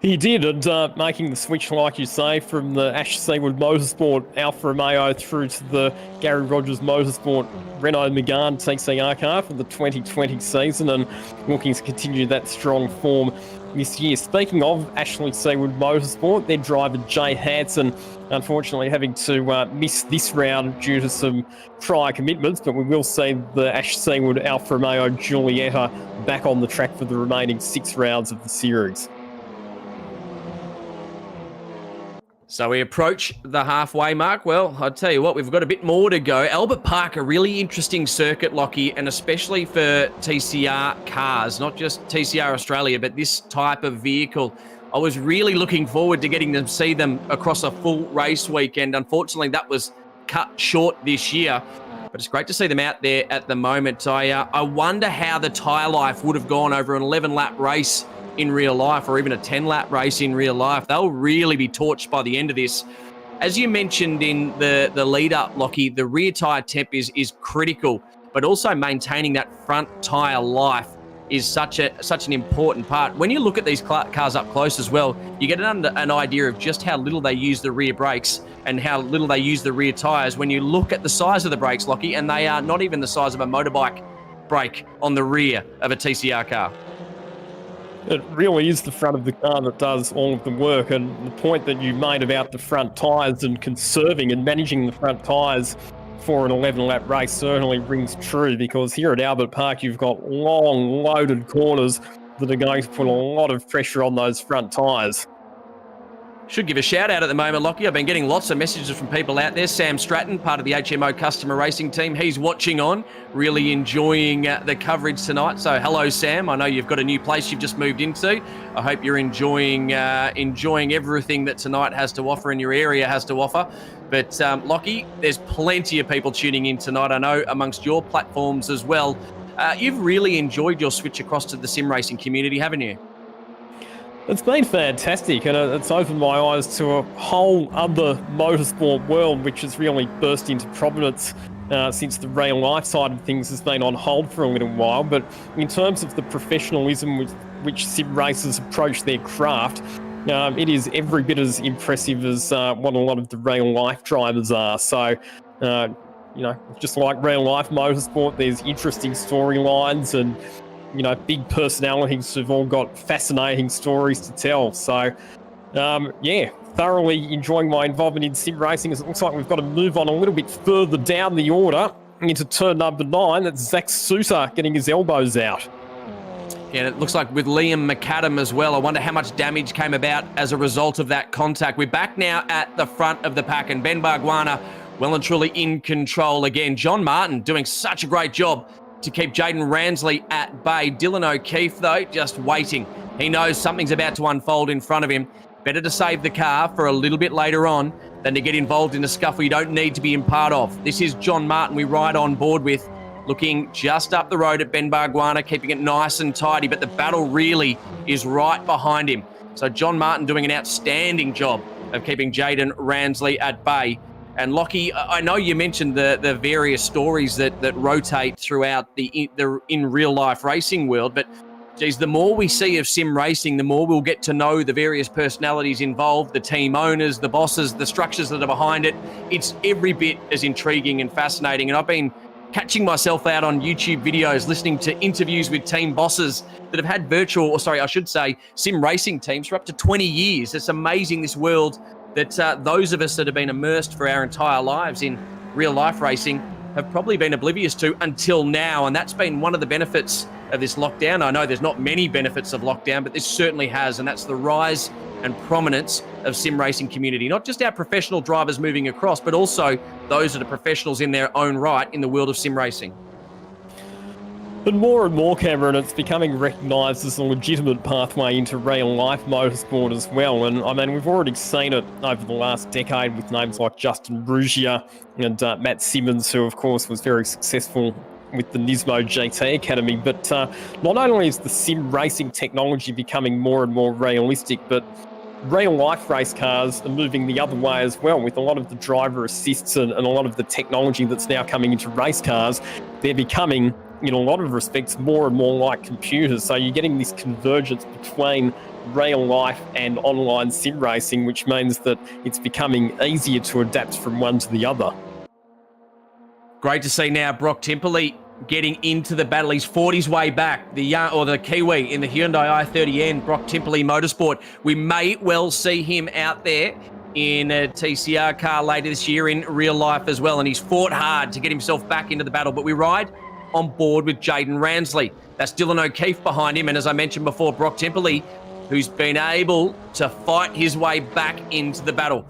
He did, and making the switch, like you say, from the Ash Seawood Motorsport Alfa Romeo through to the Gary Rogers Motorsport Renault Megane TCR car for the 2020 season, and looking to continue that strong form this year. Speaking of Ashley Seawood Motorsport, their driver Jay Hansen, unfortunately having to miss this round due to some prior commitments, but we will see the Ash Seawood Alfa Romeo Giulietta back on the track for the remaining 6 rounds of the series. So we approach the halfway mark. Well, I'll tell you what, we've got a bit more to go. Albert Park, a really interesting circuit, Lockie, and especially for TCR cars, not just TCR Australia, but this type of vehicle. I was really looking forward to getting to see them across a full race weekend. Unfortunately, that was cut short this year, but it's great to see them out there at the moment. I wonder how the tyre life would have gone over an 11-lap race in real life, or even a 10-lap race in real life. They'll really be torched by the end of this. As you mentioned in the lead-up, Lockie, the rear tyre temp is critical, but also maintaining that front tyre life is such an important part. When you look at these cars up close as well, you get an idea of just how little they use the rear brakes and how little they use the rear tyres. When you look at the size of the brakes, Lockie, and they are not even the size of a motorbike brake on the rear of a TCR car. It really is the front of the car that does all of the work, and the point that you made about the front tyres and conserving and managing the front tyres for an 11-lap race certainly rings true, because here at Albert Park you've got long, loaded corners that are going to put a lot of pressure on those front tyres. Should give a shout out at the moment, Lockie. I've been getting lots of messages from people out there. Sam Stratton, part of the HMO customer racing team, he's watching on, really enjoying the coverage tonight. So hello, Sam. I know you've got a new place you've just moved into. I hope you're enjoying everything that tonight has to offer and your area has to offer. But Lockie, there's plenty of people tuning in tonight, I know, amongst your platforms as well. You've really enjoyed your switch across to the sim racing community, haven't you? It's been fantastic, and it's opened my eyes to a whole other motorsport world which has really burst into prominence since the real life side of things has been on hold for a little while. But in terms of the professionalism with which sim racers approach their craft, it is every bit as impressive as what a lot of the real life drivers are. So, just like real life motorsport, there's interesting storylines and big personalities who've all got fascinating stories to tell. So, thoroughly enjoying my involvement in sim racing. It looks like we've got to move on a little bit further down the order into turn number 9. That's Zach Sousa getting his elbows out. Yeah, it looks like with Liam McAdam as well. I wonder how much damage came about as a result of that contact. We're back now at the front of the pack, and Ben Bargwanna well and truly in control again. John Martin doing such a great job to keep Jaden Ransley at bay. Dylan O'Keefe, though, just waiting. He knows something's about to unfold in front of him. Better to save the car for a little bit later on than to get involved in a scuffle you don't need to be in part of. This is John Martin we ride on board with, looking just up the road at Ben Bargwanna, keeping it nice and tidy, but the battle really is right behind him. So John Martin doing an outstanding job of keeping Jaden Ransley at bay. And Lockie, I know you mentioned the various stories that rotate throughout the in real life racing world, but geez, the more we see of sim racing, the more we'll get to know the various personalities involved, the team owners, the bosses, the structures that are behind it. It's every bit as intriguing and fascinating. And I've been catching myself out on YouTube videos, listening to interviews with team bosses that have had sim racing teams for up to 20 years. It's amazing, this world that those of us that have been immersed for our entire lives in real life racing have probably been oblivious to until now. And that's been one of the benefits of this lockdown. I know there's not many benefits of lockdown, but this certainly has, and that's the rise and prominence of sim racing community. Not just our professional drivers moving across, but also those that are professionals in their own right in the world of sim racing. And more, Cameron, it's becoming recognised as a legitimate pathway into real-life motorsport as well. And, I mean, we've already seen it over the last decade with names like Justin Brugia and Matt Simmons, who, of course, was very successful with the Nismo GT Academy. But not only is the sim racing technology becoming more and more realistic, but real-life race cars are moving the other way as well, with a lot of the driver assists and a lot of the technology that's now coming into race cars. They're becoming, in a lot of respects, more and more like computers. So you're getting this convergence between real life and online sim racing, which means that it's becoming easier to adapt from one to the other. Great to see now Brock Timperley getting into the battle. He's fought his way back, the Kiwi in the Hyundai i30N, Brock Timperley Motorsport. We may well see him out there in a TCR car later this year in real life as well, and he's fought hard to get himself back into the battle. But we ride on board with Jaden Ransley. That's Dylan O'Keefe behind him, and as I mentioned before, Brock Timperley, who's been able to fight his way back into the battle.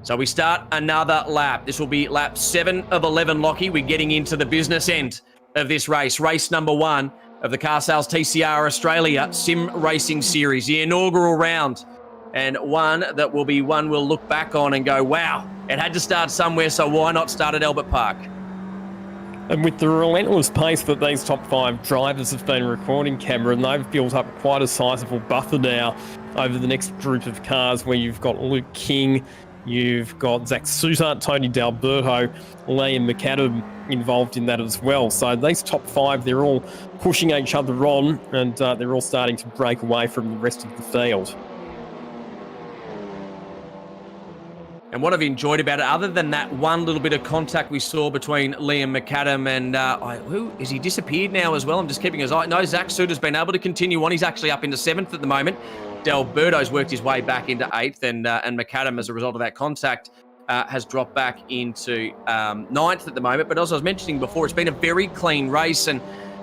So we start another lap. This will be lap 7 of 11, Lockie. We're getting into the business end of this race. Race number 1 of the Car Sales TCR Australia Sim Racing Series, the inaugural round. And one that will be one we'll look back on and go, wow, it had to start somewhere, so why not start at Albert Park? And with the relentless pace that these top 5 drivers have been recording, Cameron, they've built up quite a sizable buffer now over the next group of cars, where you've got Luke King, You've got Zach Soutar, Tony D'Alberto, Liam McAdam involved in that as well. So these top five, they're all pushing each other on, and they're all starting to break away from the rest of the field. And what I've enjoyed about it, other than that one little bit of contact we saw between Liam McAdam and, who is he disappeared now as well? I'm just keeping his eye. No, Zach Soutar's been able to continue on. He's actually up into 7th at the moment. D'Alberto's worked his way back into 8th, and McAdam, as a result of that contact, has dropped back into 9th at the moment. But as I was mentioning before, it's been a very clean race, and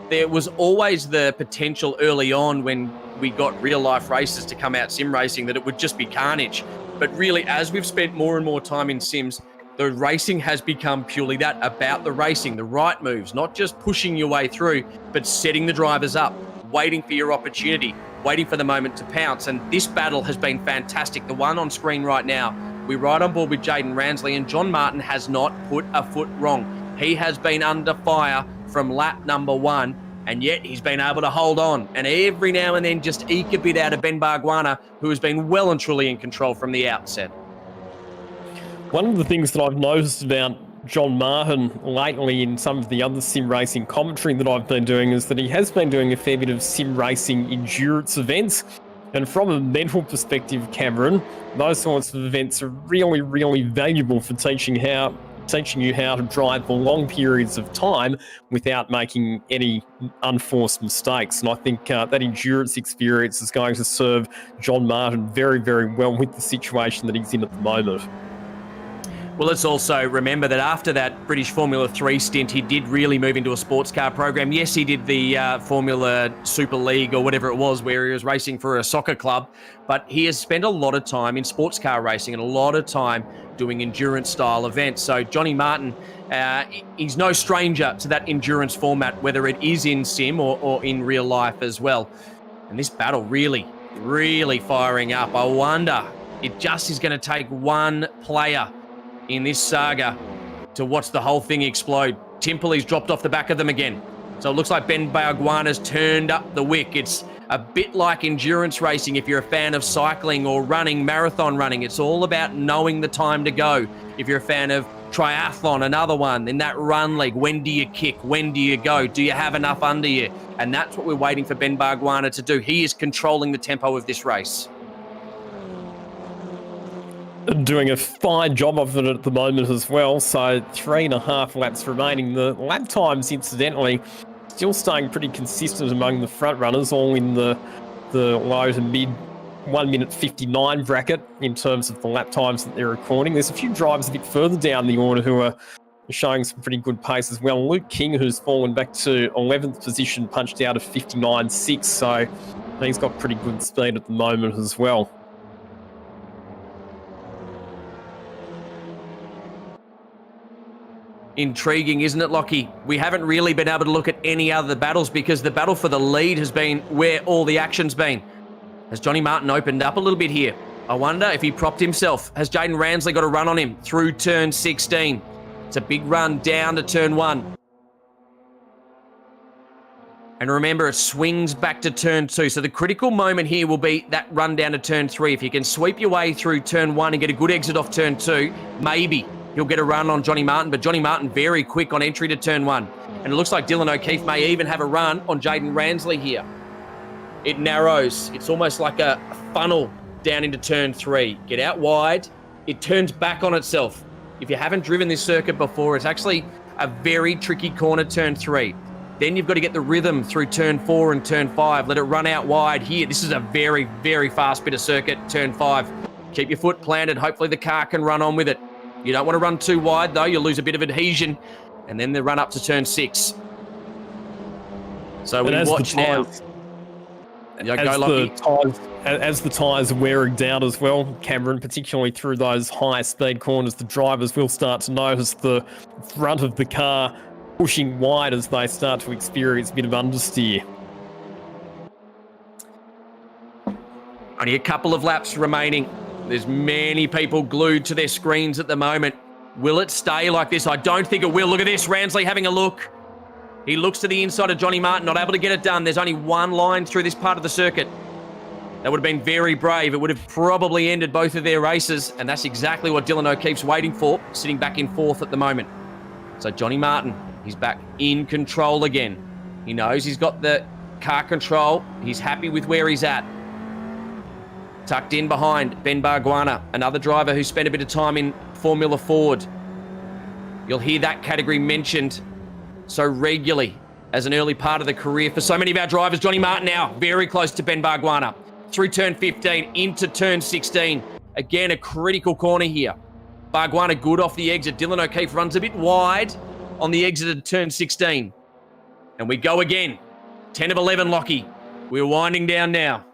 there was always the potential early on when we got real-life races to come out sim racing that it would just be carnage. But really, as we've spent more and more time in sims, the racing has become purely that, about the racing, the right moves, not just pushing your way through, but setting the drivers up, waiting for your opportunity, waiting for the moment to pounce. And this battle has been fantastic. The one on screen right now, we're right on board with Jaden Ransley, and John Martin has not put a foot wrong. He has been under fire from lap number 1, and yet he's been able to hold on and every now and then just eke a bit out of Ben Bargwanna, who has been well and truly in control from the outset. One of the things that I've noticed about John Martin lately in some of the other sim racing commentary that I've been doing is that he has been doing a fair bit of sim racing endurance events. And from a mental perspective, Cameron, those sorts of events are really, really valuable for teaching you how to drive for long periods of time without making any unforced mistakes. And I think that endurance experience is going to serve John Martin very, very well with the situation that he's in at the moment. Well, let's also remember that after that British Formula 3 stint, he did really move into a sports car program. Yes, he did the Formula Super League or whatever it was, where he was racing for a soccer club, but he has spent a lot of time in sports car racing and a lot of time doing endurance style events. So Johnny Martin, he's no stranger to that endurance format, whether it is in sim or in real life as well. And this battle really, really firing up. I wonder, it just is going to take one player in this saga to watch the whole thing explode. Timperley's dropped off the back of them again. So it looks like Ben Bargwanna's turned up the wick. It's a bit like endurance racing if you're a fan of cycling or running, marathon running. It's all about knowing the time to go. If you're a fan of triathlon, another one, in that run leg, when do you kick? When do you go? Do you have enough under you? And that's what we're waiting for Ben Bargwanna to do. He is controlling the tempo of this race. Doing a fine job of it at the moment as well. So 3.5 laps remaining. The lap times, incidentally, still staying pretty consistent among the front runners, all in the low to mid 1 minute 59 bracket in terms of the lap times that they're recording. There's a few drivers a bit further down the order who are showing some pretty good pace as well. Luke King, who's fallen back to 11th position, punched out of 59.6, so he's got pretty good speed at the moment as well. Intriguing, isn't it, Lockie? We haven't really been able to look at any other battles because the battle for the lead has been where all the action's been. Has Johnny Martin opened up a little bit here? I wonder if he propped himself. Has Jaden Ransley got a run on him through turn 16? It's a big run down to turn 1. And remember, it swings back to turn 2. So the critical moment here will be that run down to turn 3. If you can sweep your way through turn 1 and get a good exit off turn 2, maybe he'll get a run on Johnny Martin, but Johnny Martin very quick on entry to turn 1. And it looks like Dylan O'Keefe may even have a run on Jaden Ransley here. It narrows. It's almost like a funnel down into turn 3. Get out wide. It turns back on itself. If you haven't driven this circuit before, it's actually a very tricky corner, turn 3. Then you've got to get the rhythm through turn 4 and turn 5. Let it run out wide here. This is a very, very fast bit of circuit, turn 5. Keep your foot planted. Hopefully the car can run on with it. You don't want to run too wide, though. You'll lose a bit of adhesion. And then the run up to turn 6. So we watch now. As the tyres are wearing down as well, Cameron, particularly through those high speed corners, the drivers will start to notice the front of the car pushing wide as they start to experience a bit of understeer. Only a couple of laps remaining. There's many people glued to their screens at the moment. Will it stay like this? I don't think it will. Look at this. Ransley having a look. He looks to the inside of Johnny Martin, not able to get it done. There's only one line through this part of the circuit. That would have been very brave. It would have probably ended both of their races, and that's exactly what Dylan O'Keefe's waiting for, sitting back in fourth at the moment. So Johnny Martin, he's back in control again. He knows he's got the car control. He's happy with where he's at. Tucked in behind Ben Barguana, another driver who spent a bit of time in Formula Ford. You'll hear that category mentioned so regularly as an early part of the career for so many of our drivers. Johnny Martin now very close to Ben Barguana. Through turn 15 into turn 16. Again, a critical corner here. Barguana good off the exit. Dylan O'Keefe runs a bit wide on the exit of turn 16. And we go again. 10 of 11, Lockie. We're winding down now.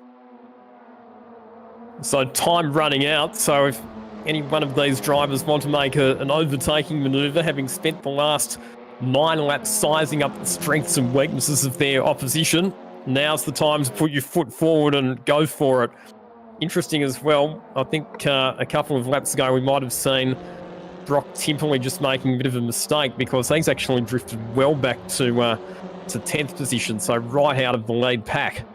So time running out. So if any one of these drivers want to make an overtaking manoeuvre, having spent the last 9 laps sizing up the strengths and weaknesses of their opposition, now's the time to put your foot forward and go for it. Interesting as well, I think a couple of laps ago we might have seen Brock Timperley just making a bit of a mistake because he's actually drifted well back to 10th position, so right out of the lead pack.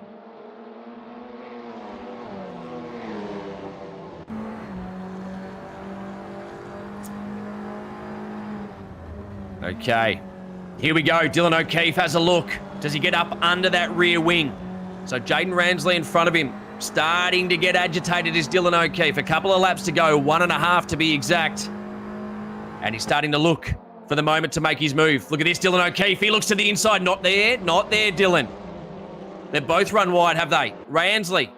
Okay, here we go. Dylan O'Keefe has a look. Does he get up under that rear wing? So Jaden Ransley in front of him. Starting to get agitated is Dylan O'Keefe. A couple of laps to go, 1.5 to be exact. And he's starting to look for the moment to make his move. Look at this, Dylan O'Keefe. He looks to the inside. Not there, Dylan. They've both run wide, have they? Ransley,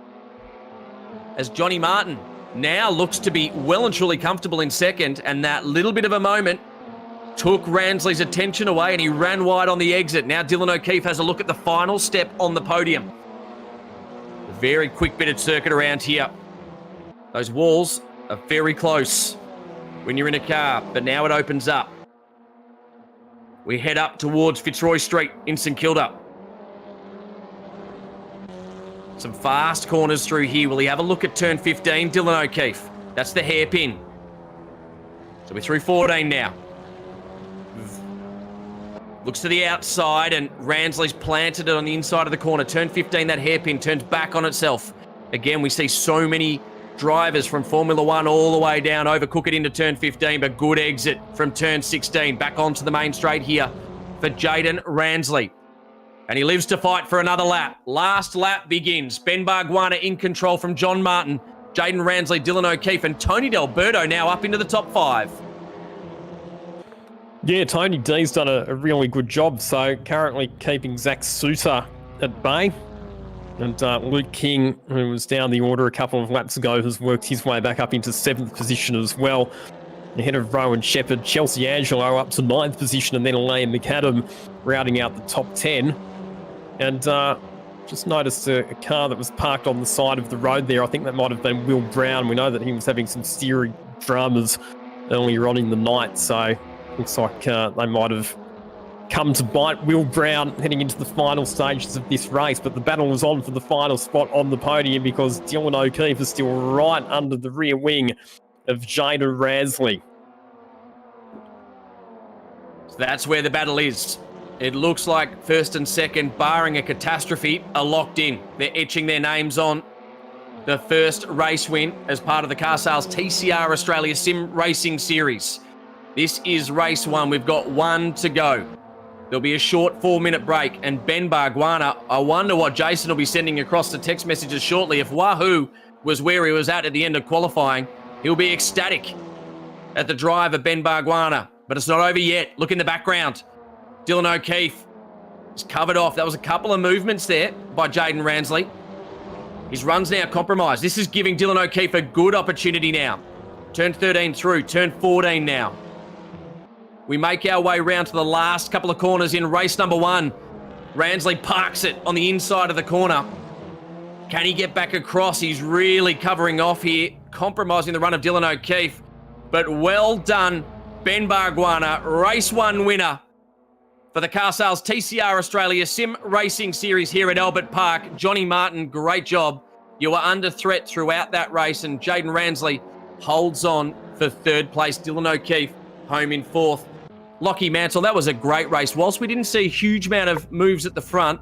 as Johnny Martin now looks to be well and truly comfortable in second, and that little bit of a moment took Ransley's attention away and he ran wide on the exit. Now Dylan O'Keefe has a look at the final step on the podium. A very quick bit of circuit around here. Those walls are very close when you're in a car, but now it opens up. We head up towards Fitzroy Street in St Kilda. Some fast corners through here. Will he have a look at turn 15, Dylan O'Keefe? That's the hairpin. So we're through 14 now. Looks to the outside, and Ransley's planted it on the inside of the corner. Turn 15, that hairpin turns back on itself. Again, we see so many drivers from Formula One all the way down, overcook it into turn 15, but good exit from turn 16. Back onto the main straight here for Jaden Ransley. And he lives to fight for another lap. Last lap begins. Ben Barguana in control from John Martin, Jaden Ransley, Dylan O'Keefe, and Tony D'Alberto now up into the top 5. Yeah, Tony D's done a really good job, so currently keeping Zach Suter at bay. And Luke King, who was down the order a couple of laps ago, has worked his way back up into 7th position as well. Ahead of Rowan Shepherd, Chelsea Angelo up to 9th position, and then Liam McAdam rounding out the top 10. And just noticed a car that was parked on the side of the road there. I think that might have been Will Brown. We know that he was having some steering dramas earlier on in the night, so looks like they might have come to bite Will Brown heading into the final stages of this race, but the battle was on for the final spot on the podium because Dylan O'Keefe is still right under the rear wing of Jaden Ransley. So that's where the battle is. It looks like first and second, barring a catastrophe, are locked in. They're etching their names on the first race win as part of the Car Sales TCR Australia Sim Racing Series. This is race 1. We've got 1 to go. There'll be a short 4-minute break, and Ben Barguana, I wonder what Jason will be sending across the text messages shortly. If Wahoo was where he was at the end of qualifying, he'll be ecstatic at the drive of Ben Barguana. But it's not over yet. Look in the background. Dylan O'Keefe is covered off. That was a couple of movements there by Jaden Ransley. His run's now compromised. This is giving Dylan O'Keefe a good opportunity now. Turn 13 through, turn 14 now. We make our way round to the last couple of corners in race number 1. Ransley parks it on the inside of the corner. Can he get back across? He's really covering off here, compromising the run of Dylan O'Keefe. But well done, Ben Barguana, race 1 winner for the Car Sales TCR Australia Sim Racing Series here at Albert Park. Johnny Martin, great job. You were under threat throughout that race, and Jaden Ransley holds on for 3rd place. Dylan O'Keefe home in 4th. Lockie Mansell, that was a great race. Whilst we didn't see a huge amount of moves at the front,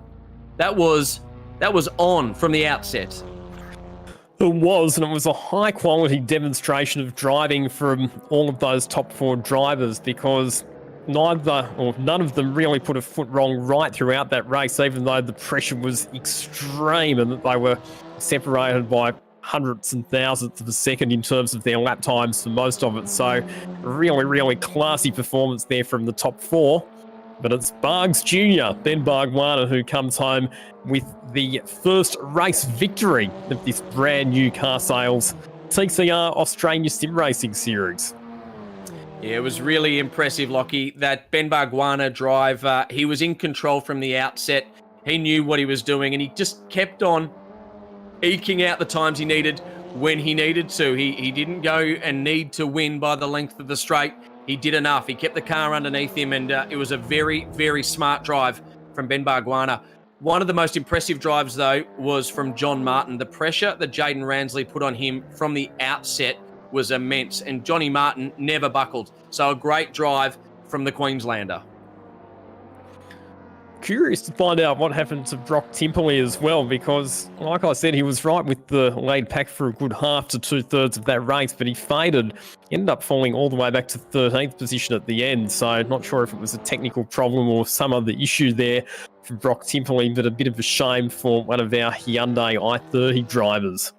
that was on from the outset. It was, and it was a high-quality demonstration of driving from all of those top four drivers, because none of them really put a foot wrong right throughout that race, even though the pressure was extreme and that they were separated by hundredths and thousandths of a second in terms of their lap times for most of it. So really, really classy performance there from the top four. But it's Bargs Jr., Ben Bargwana, who comes home with the first race victory of this brand new car sales TCR Australia Simracing Series. Yeah, it was really impressive, Lockie, that Ben Bargwana drive. He was in control from the outset. He knew what he was doing, and he just kept on eking out the times he needed when he needed to. He didn't go and need to win by the length of the straight. He did enough. He kept the car underneath him, and it was a very, very smart drive from Ben Bargwana. One of the most impressive drives, though, was from John Martin. The pressure that Jaden Ransley put on him from the outset was immense, and Johnny Martin never buckled. So a great drive from the Queenslander. Curious to find out what happened to Brock Timperley as well, because, like I said, he was right with the lead pack for a good half to two-thirds of that race, but he faded, ended up falling all the way back to 13th position at the end. So not sure if it was a technical problem or some other issue there for Brock Timperley, but a bit of a shame for one of our Hyundai i30 drivers.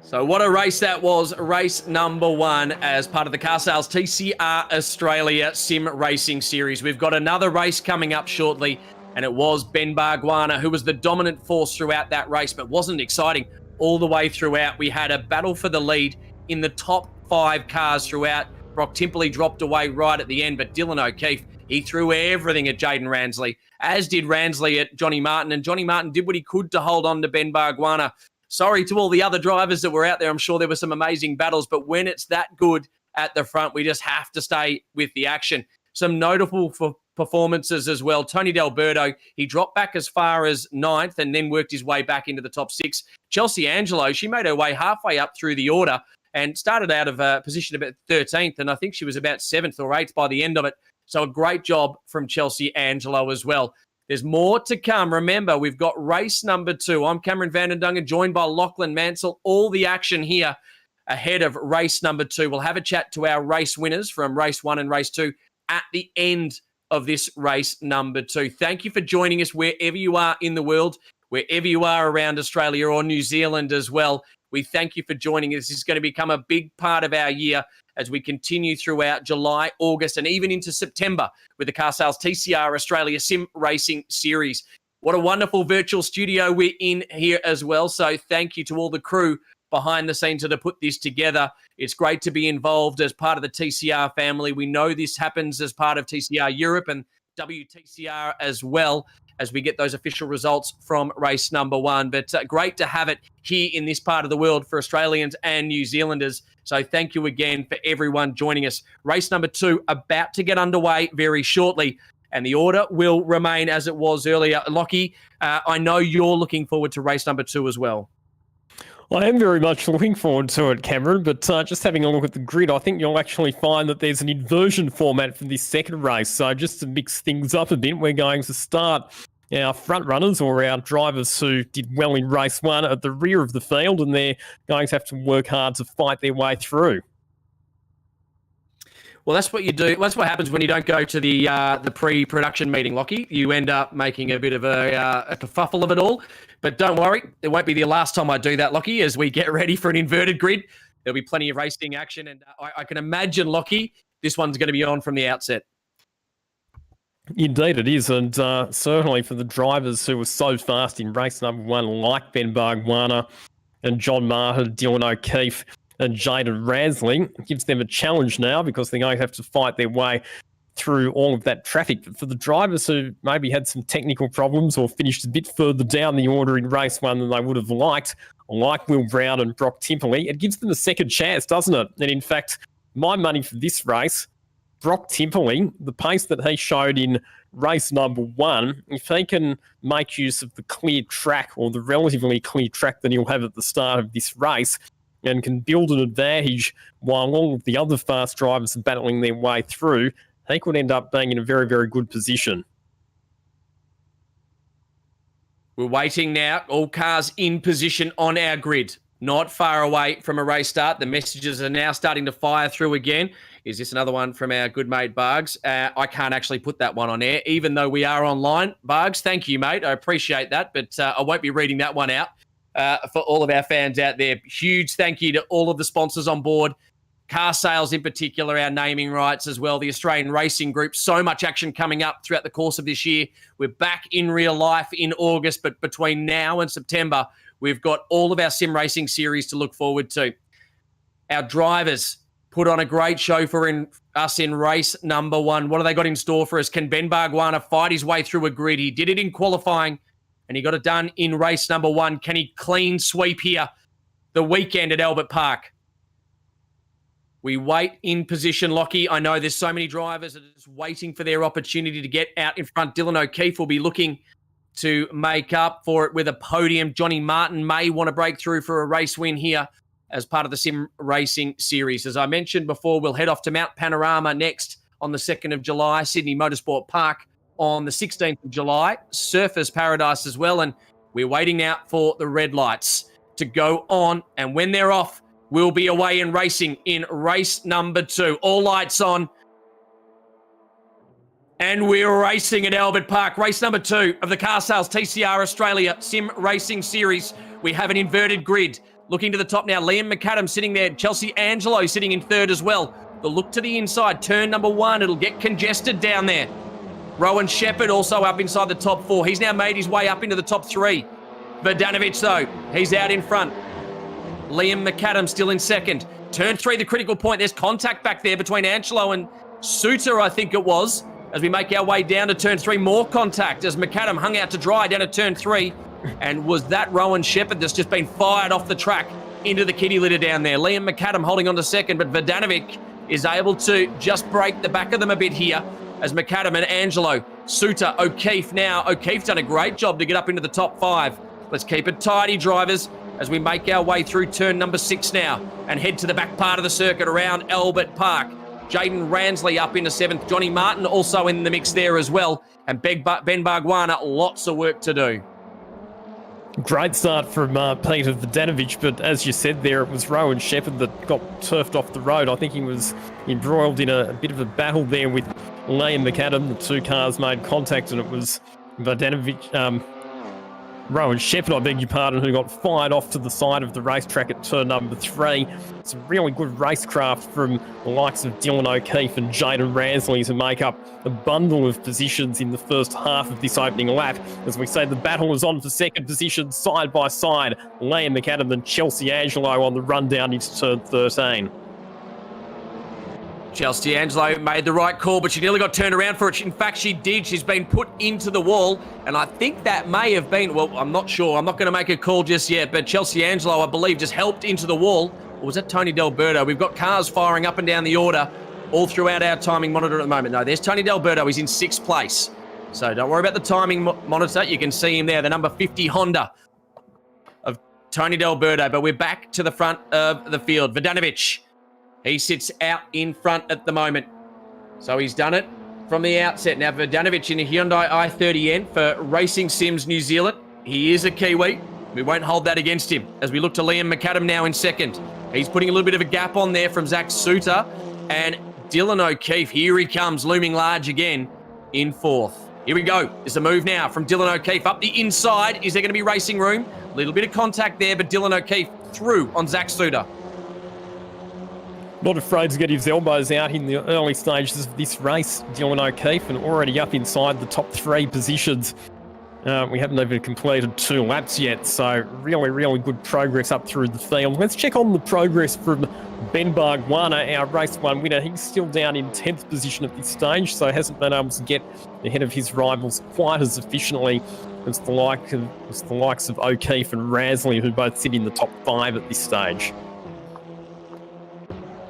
So what a race that was, race number one as part of the Car Sales TCR Australia Sim Racing Series. We've got another race coming up shortly, and it was Ben Bargwana who was the dominant force throughout that race, but wasn't exciting all the way throughout. We had a battle for the lead in the top 5 cars throughout. Brock Timperley dropped away right at the end, but Dylan O'Keefe, he threw everything at Jaden Ransley, as did Ransley at Johnny Martin, and Johnny Martin did what he could to hold on to Ben Bargwana. Sorry to all the other drivers that were out there. I'm sure there were some amazing battles, but when it's that good at the front, we just have to stay with the action. Some notable performances as well. Tony D'Alberto, he dropped back as far as 9th and then worked his way back into the top 6. Chelsea Angelo, she made her way halfway up through the order and started out of a position about 13th, and I think she was about 7th or 8th by the end of it. So a great job from Chelsea Angelo as well. There's more to come. Remember, we've got race number 2. I'm Cameron Vandendungen, joined by Lachlan Mansell. All the action here ahead of race number 2. We'll have a chat to our race winners from race 1 and race 2 at the end of this race number 2. Thank you for joining us wherever you are in the world, wherever you are around Australia or New Zealand as well. We thank you for joining us. This is going to become a big part of our year as we continue throughout July, August, and even into September with the Car Sales TCR Australia Sim Racing Series. What a wonderful virtual studio we're in here as well. So thank you to all the crew behind the scenes that have put this together. It's great to be involved as part of the TCR family. We know this happens as part of TCR Europe and WTCR as well, as we get those official results from race number 1. But great to have it here in this part of the world for Australians and New Zealanders. So thank you again for everyone joining us. Race number 2 about to get underway very shortly, and the order will remain as it was earlier. Lockie, I know you're looking forward to race number 2 as well. I am very much looking forward to it, Cameron, but just having a look at the grid, I think you'll actually find that there's an inversion format for this second race. So just to mix things up a bit, we're going to start our front runners, or our drivers who did well in race 1, at the rear of the field, and they're going to have to work hard to fight their way through. Well, that's what you do. That's what happens when you don't go to the pre-production meeting, Lockie. You end up making a bit of a kerfuffle of it all. But don't worry, it won't be the last time I do that, Lockie, as we get ready for an inverted grid. There'll be plenty of racing action, and I can imagine, Lockie, this one's going to be on from the outset. Indeed it is, and certainly for the drivers who were so fast in race number 1, like Ben Bargwana and John Martin, Dylan O'Keefe and Jaden Ransley, it gives them a challenge now, because they're going to have to fight their way through all of that traffic. But for the drivers who maybe had some technical problems or finished a bit further down the order in race 1 than they would have liked, like Will Brown and Brock Timperley, it gives them a second chance, doesn't it? And in fact, my money for this race, Brock Timperley, the pace that he showed in race number 1, if he can make use of the clear track, or the relatively clear track that he'll have at the start of this race, and can build an advantage while all of the other fast drivers are battling their way through, he could end up being in a very, very good position. We're waiting now. All cars in position on our grid. Not far away from a race start. The messages are now starting to fire through again. Is this another one from our good mate, Bugs? I can't actually put that one on air, even though we are online. Bugs, thank you, mate. I appreciate that, but I won't be reading that one out for all of our fans out there. Huge thank you to all of the sponsors on board. Car Sales in particular, our naming rights as well, the Australian Racing Group. So much action coming up throughout the course of this year. We're back in real life in August, but between now and September, we've got all of our sim racing series to look forward to. Our drivers put on a great show for us in race number 1. What have they got in store for us? Can Ben Bargwanna fight his way through a grid? He did it in qualifying, and he got it done in race number 1. Can he clean sweep here the weekend at Albert Park? We wait in position, Lockie. I know there's so many drivers that are just waiting for their opportunity to get out in front. Dylan O'Keefe will be looking to make up for it with a podium. Johnny Martin may want to break through for a race win here as part of the Sim Racing Series. As I mentioned before, we'll head off to Mount Panorama next on the 2nd of July, Sydney Motorsport Park on the 16th of July, Surfers Paradise as well, and we're waiting out for the red lights to go on, and when they're off, we'll be away and racing in race number 2. All lights on. And we're racing at Albert Park. Race number 2 of the Car Sales TCR Australia Sim Racing Series. We have an inverted grid. Looking to the top now, Liam McAdam sitting there. Chelsea Angelo sitting in 3rd as well. The look to the inside, turn number 1. It'll get congested down there. Rowan Shepherd also up inside the top 4. He's now made his way up into the top 3. Verdanovic, though, he's out in front. Liam McAdam still in 2nd. Turn 3, the critical point. There's contact back there between Angelo and Suter, I think it was. As we make our way down to turn 3, more contact as McAdam hung out to dry down at turn 3. And was that Rowan Shepherd that's just been fired off the track into the kitty litter down there? Liam McAdam holding on to 2nd, but Verdanovic is able to just break the back of them a bit here as McAdam and Angelo. Suter, O'Keefe now. O'Keefe's done a great job to get up into the top 5. Let's keep it tidy, drivers, as we make our way through turn number 6 now and head to the back part of the circuit around Albert Park. Jaden Ransley up into 7th. Johnny Martin also in the mix there as well. And Ben Bargwanna, lots of work to do. Great start from Peter Verdanovic, but as you said there, it was Rowan Shepherd that got turfed off the road. I think he was embroiled in a bit of a battle there with Liam McAdam. The 2 cars made contact, and it was Verdanovic, Rowan Shepherd, I beg your pardon, who got fired off to the side of the racetrack at turn number 3. Some really good racecraft from the likes of Dylan O'Keefe and Jaden Ransley to make up a bundle of positions in the first half of this opening lap. As we say, the battle is on for 2nd position, side by side. Liam McAdam and Chelsea Angelo on the run down into turn 13. Chelsea Angelo made the right call, but she nearly got turned around for it. In fact, she did. She's been put into the wall, and I think that may have been, well, I'm not sure. I'm not going to make a call just yet, but Chelsea Angelo, I believe, just helped into the wall. Or was that Tony D'Alberto? We've got cars firing up and down the order all throughout our timing monitor at the moment. No, there's Tony D'Alberto. He's in 6th place. So don't worry about the timing monitor. You can see him there, the number 50 Honda of Tony D'Alberto. But we're back to the front of the field. Verdanovic. He sits out in front at the moment. So he's done it from the outset. Now Verdanovic in a Hyundai i30N for Racing Sims New Zealand. He is a Kiwi. We won't hold that against him as we look to Liam McAdam now in 2nd. He's putting a little bit of a gap on there from Zach Suter. And Dylan O'Keefe, here he comes, looming large again in 4th. Here we go. There's a move now from Dylan O'Keefe up the inside. Is there going to be racing room? A little bit of contact there, but Dylan O'Keefe through on Zach Suter. Not afraid to get his elbows out in the early stages of this race, Dylan O'Keefe, and already up inside the top 3 positions. We haven't even completed 2 laps yet, so really, really good progress up through the field. Let's check on the progress from Ben Bargwanna, our race 1 winner. He's still down in 10th position at this stage, so hasn't been able to get ahead of his rivals quite as efficiently as the likes of O'Keefe and Ransley, who both sit in the top 5 at this stage.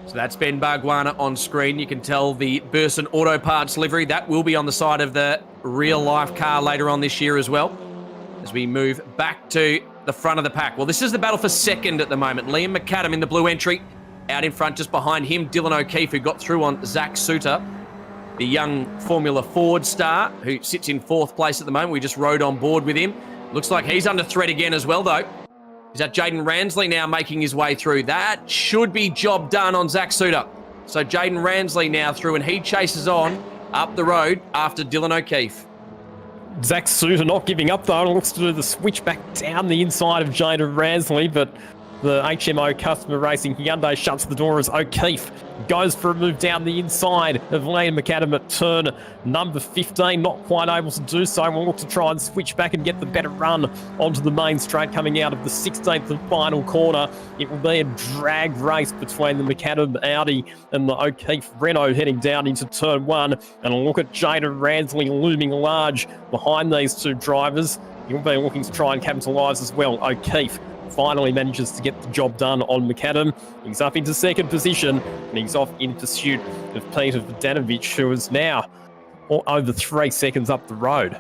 So that's Ben Bargwanna on screen. You can tell the Burson Auto Parts livery. That will be on the side of the real-life car later on this year as well, as we move back to the front of the pack. Well, this is the battle for 2nd at the moment. Liam McAdam in the blue entry. Out in front, just behind him, Dylan O'Keefe, who got through on Zach Suter, the young Formula Ford star, who sits in 4th place at the moment. We just rode on board with him. Looks like he's under threat again as well, though. Is that Jaden Ransley now making his way through? That should be job done on Zach Suter. So Jaden Ransley now through, and he chases on up the road after Dylan O'Keefe. Zach Suter not giving up though, and looks to do the switch back down the inside of Jaden Ransley, but the HMO Customer Racing Hyundai shuts the door as O'Keefe goes for a move down the inside of Liam McAdam at turn number 15. Not quite able to do so. We'll look to try and switch back and get the better run onto the main straight coming out of the 16th and final corner. It will be a drag race between the McAdam Audi and the O'Keefe Renault heading down into turn 1. And a look at Jaden Ransley looming large behind these two drivers. He'll be looking to try and capitalise as well. O'Keefe finally manages to get the job done on McAdam. He's up into second position, and he's off in pursuit of Peter Vodanovic, who is now over 3 seconds up the road.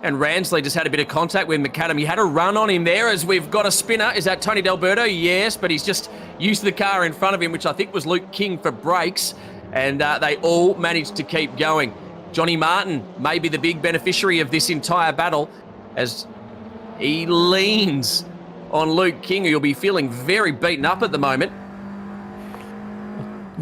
And Ransley just had a bit of contact with McAdam. He had a run on him there as we've got a spinner. Is that Tony D'Alberto? Yes, but he's just used the car in front of him, which I think was Luke King, for brakes, and they all managed to keep going. Johnny Martin may be the big beneficiary of this entire battle as he leans on Luke King, who you'll be feeling very beaten up at the moment.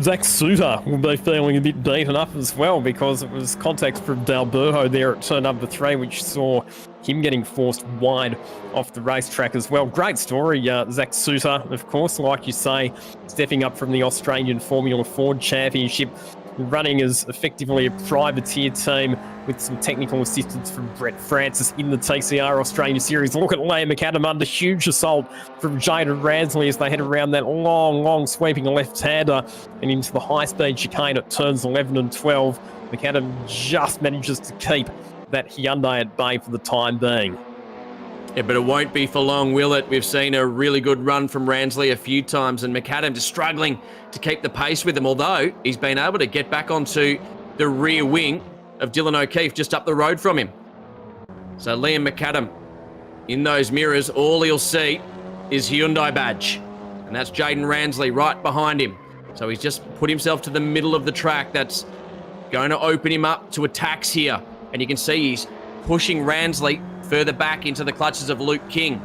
Zach Suter will be feeling a bit beaten up as well, because it was contact from D'Alberto there at turn number 3, which saw him getting forced wide off the racetrack as well. Great story, Zach Suter, of course, like you say, stepping up from the Australian Formula Ford Championship, running as effectively a privateer team with some technical assistance from Brett Francis in the TCR Australia Series. Look at Liam McAdam under huge assault from Jaden Ransley as they head around that long sweeping left-hander and into the high-speed chicane at turns 11 and 12. McAdam just manages to keep that Hyundai at bay for the time being. Yeah, but it won't be for long, will it? We've seen a really good run from Ransley a few times, and McAdam just struggling to keep the pace with him, although he's been able to get back onto the rear wing of Dylan O'Keefe just up the road from him. So Liam McAdam, in those mirrors, all he'll see is Hyundai badge, and that's Jaden Ransley right behind him. So he's just put himself to the middle of the track. That's going to open him up to attacks here, and you can see he's pushing Ransley further back into the clutches of Luke King.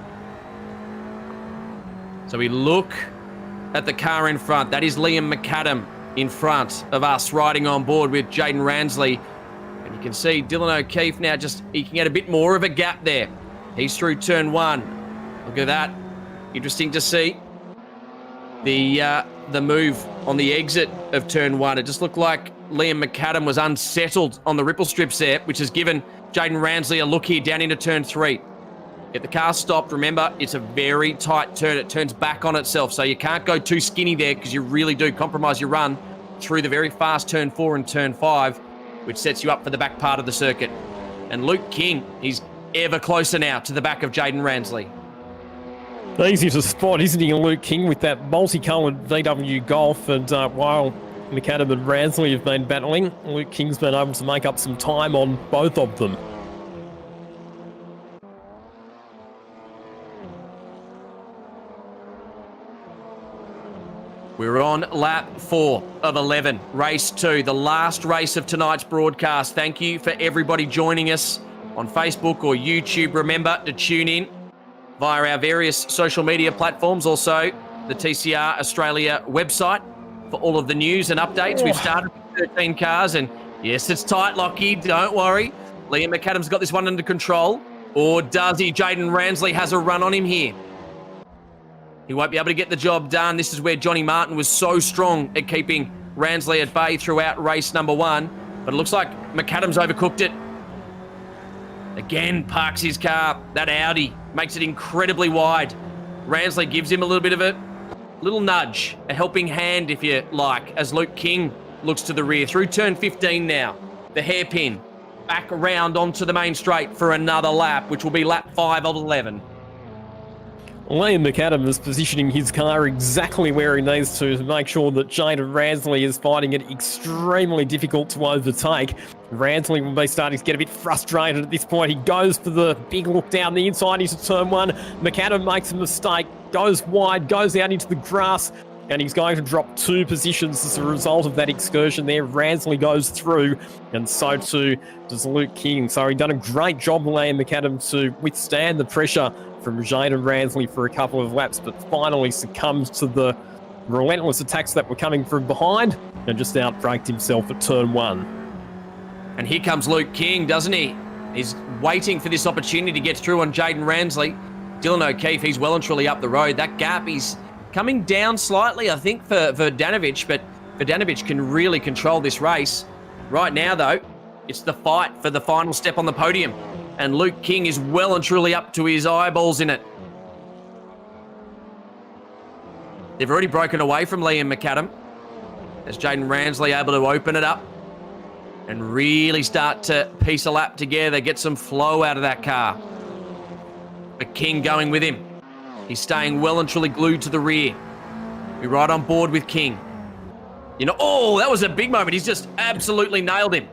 So we look at the car in front. That is Liam McAdam in front of us, riding on board with Jaden Ransley. And you can see Dylan O'Keefe now just eking out a bit more of a gap there. He's through turn 1. Look at that. Interesting to see the move on the exit of turn 1. It just looked like Liam McAdam was unsettled on the ripple strips there, which has given Jaden Ransley a look here down into turn 3. Get the car stopped. Remember, it's a very tight turn. It turns back on itself, so you can't go too skinny there because you really do compromise your run through the very fast turn 4 and turn 5, which sets you up for the back part of the circuit. And Luke King, he's ever closer now to the back of Jaden Ransley. Easy to spot, isn't he, Luke King, with that multicoloured VW Golf, and while McAdam and Ransley have been battling, Luke King's been able to make up some time on both of them. We're on lap 4 of 11, race 2, the last race of tonight's broadcast. Thank you for everybody joining us on Facebook or YouTube. Remember to tune in via our various social media platforms, also the TCR Australia website for all of the news and updates. We've started with 13 cars, and yes, it's tight, Lockie, don't worry. Liam McAdam's got this one under control, or does he? Jaden Ransley has a run on him here. He won't be able to get the job done. This is where Johnny Martin was so strong at keeping Ransley at bay throughout race number 1. But it looks like McAdam's overcooked it. Again, parks his car. That Audi makes it incredibly wide. Ransley gives him a little bit of a little nudge, a helping hand, if you like, as Luke King looks to the rear. Through turn 15 now. The hairpin. Back around onto the main straight for another lap, which will be lap 5 of 11. Liam McAdam is positioning his car exactly where he needs to make sure that Jaden Ransley is finding it extremely difficult to overtake. Ransley will be starting to get a bit frustrated at this point. He goes for the big look down the inside into turn 1. McAdam makes a mistake, goes wide, goes out into the grass, and he's going to drop 2 positions as a result of that excursion there. Ransley goes through, and so too does Luke King. So he's done a great job, Liam McAdam, to withstand the pressure from Jaden Ransley for a couple of laps, but finally succumbs to the relentless attacks that were coming from behind and just outbraked himself at turn 1. And here comes Luke King, doesn't he? He's waiting for this opportunity to get through on Jaden Ransley. Dylan O'Keefe, he's well and truly up the road. That gap is coming down slightly, I think, for Verdanovic, but Verdanovic can really control this race. Right now, though, it's the fight for the final step on the podium, and Luke King is well and truly up to his eyeballs in it. They've already broken away from Liam McAdam, as Jaden Ransley able to open it up and really start to piece a lap together, get some flow out of that car. But King going with him. He's staying well and truly glued to the rear. We're right on board with King. You know, oh, that was a big moment. He's just absolutely nailed him.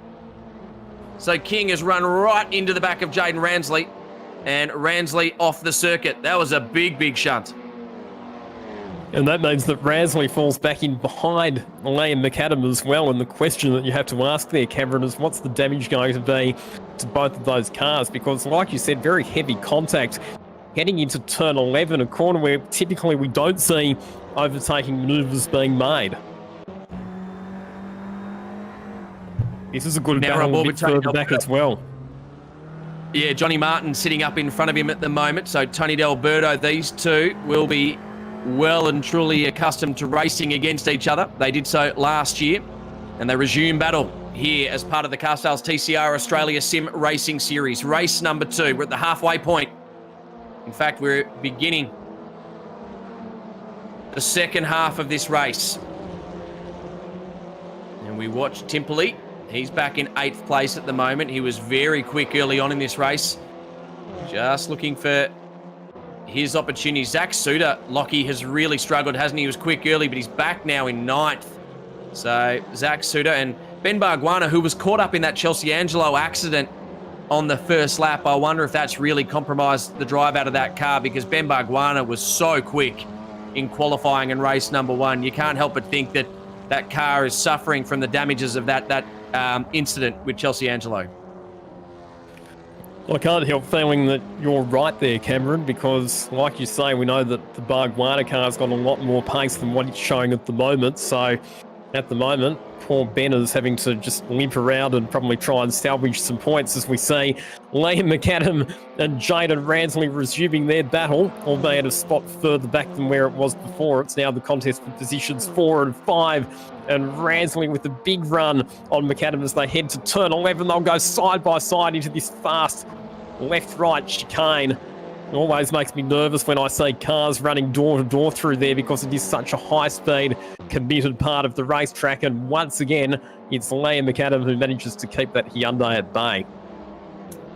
So King has run right into the back of Jaden Ransley, and Ransley off the circuit. That was a big, big shunt. And that means that Ransley falls back in behind Liam McAdam as well. And the question that you have to ask there, Cameron, is what's the damage going to be to both of those cars? Because, like you said, very heavy contact heading into turn 11, a corner where typically we don't see overtaking manoeuvres being made. This is a good battle a bit further back as well. Yeah, Johnny Martin sitting up in front of him at the moment. So Tony D'Alberto, these two will be well and truly accustomed to racing against each other. They did so last year, and they resume battle here as part of the Car Sales TCR Australia Sim Racing Series. Race number 2. We're at the halfway point. In fact, we're beginning the second half of this race. And we watch Timperley. He's back in 8th place at the moment. He was very quick early on in this race. Just looking for his opportunity. Zach Suter, Lockie, has really struggled, hasn't he? He was quick early, but he's back now in 9th. So Zach Suter and Ben Barguana, who was caught up in that Chelsea Angelo accident on the first lap. I wonder if that's really compromised the drive out of that car, because Ben Barguana was so quick in qualifying in race number 1. You can't help but think that that car is suffering from the damages of that incident with Chelsea Angelo. Well, I can't help feeling that you're right there, Cameron, because like you say, we know that the Barguana car's got a lot more pace than what it's showing at the moment. So at the moment, poor Ben is having to just limp around and probably try and salvage some points, as we see Liam McAdam and Jaden Ransley resuming their battle, albeit a spot further back than where it was before. It's now the contest for positions 4 and 5, and Ransley with a big run on McAdam as they head to turn 11. They'll go side by side into this fast left-right chicane. It always makes me nervous when I see cars running door to door through there, because it is such a high-speed, committed part of the racetrack. And once again, it's Liam McAdam who manages to keep that Hyundai at bay.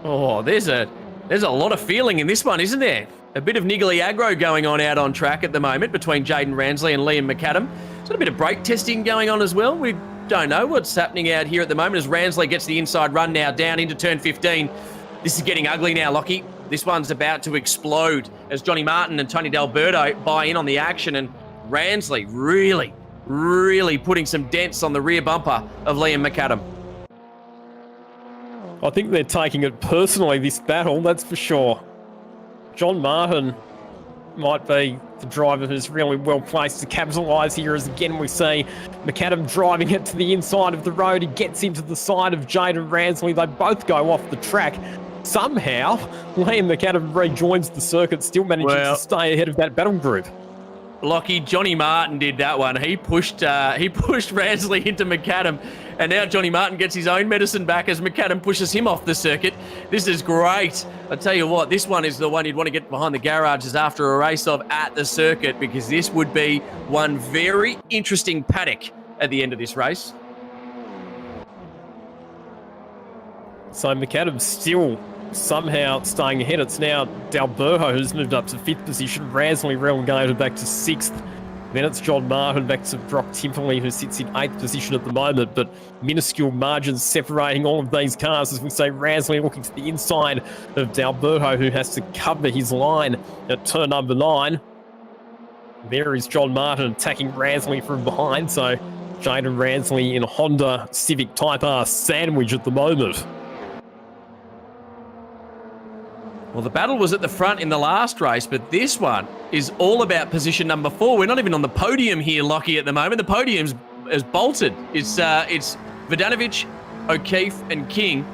Oh, there's a lot of feeling in this one, isn't there? A bit of niggly aggro going on out on track at the moment between Jaden Ransley and Liam McAdam. There's a bit of brake testing going on as well. We don't know what's happening out here at the moment as Ransley gets the inside run now down into turn 15. This is getting ugly now, Lockie. This one's about to explode as Johnny Martin and Tony D'Alberto buy in on the action, and Ransley really putting some dents on the rear bumper of Liam McAdam. I think they're taking it personally, this battle, that's for sure. John Martin might be the driver who's really well placed to capitalise here, as again we see McAdam driving it to the inside of the road. He gets into the side of Jaden Ransley. They both go off the track. Somehow, Liam McAdam rejoins the circuit, still managing to stay ahead of that battle group. Lockie, Johnny Martin did that one. He pushed Ransley into McAdam, and now Johnny Martin gets his own medicine back as McAdam pushes him off the circuit. This is great. I tell you what, this one is the one you'd want to get behind the garages after a race of at the circuit, because this would be one very interesting paddock at the end of this race. So McAdam still somehow staying ahead. It's now D'Alberto who's moved up to 5th position. Ransley relegated back to 6th. Then it's John Martin back to Brock Timperley, who sits in 8th position at the moment, but minuscule margins separating all of these cars, as we say Ransley looking to the inside of D'Alberto, who has to cover his line at turn number 9. There is John Martin attacking Ransley from behind. So Jaden Ransley in a Honda Civic Type R sandwich at the moment. Well, the battle was at the front in the last race, but this one is all about position number 4. We're not even on the podium here, Lockie, at the moment. The podium's is bolted. It's Vodanovic, O'Keefe and King,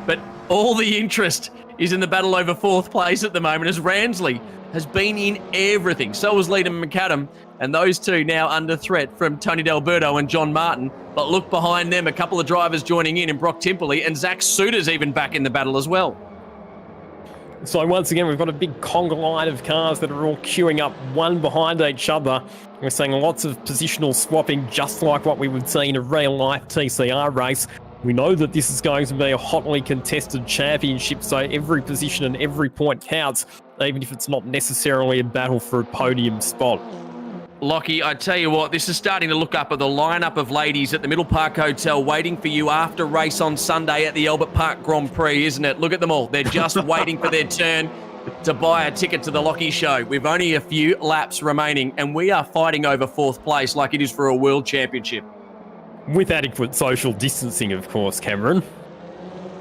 but all the interest is in the battle over 4th place at the moment as Ransley has been in everything. So was Liam McAdam, and those two now under threat from Tony D'Alberto and John Martin. But look behind them, a couple of drivers joining in Brock Timperley, and Zach Suter's even back in the battle as well. So once again, we've got a big conga line of cars that are all queuing up one behind each other. We're seeing lots of positional swapping, just like what we would see in a real-life TCR race. We know that this is going to be a hotly contested championship, so every position and every point counts, even if it's not necessarily a battle for a podium spot. Lockie, I tell you what, this is starting to look up at the lineup of ladies at the Middle Park Hotel waiting for you after race on Sunday at the Albert Park Grand Prix, isn't it? Look at them all. They're just waiting for their turn to buy a ticket to the Lockie show. We've only a few laps remaining, and we are fighting over 4th place like it is for a world championship. With adequate social distancing, of course, Cameron.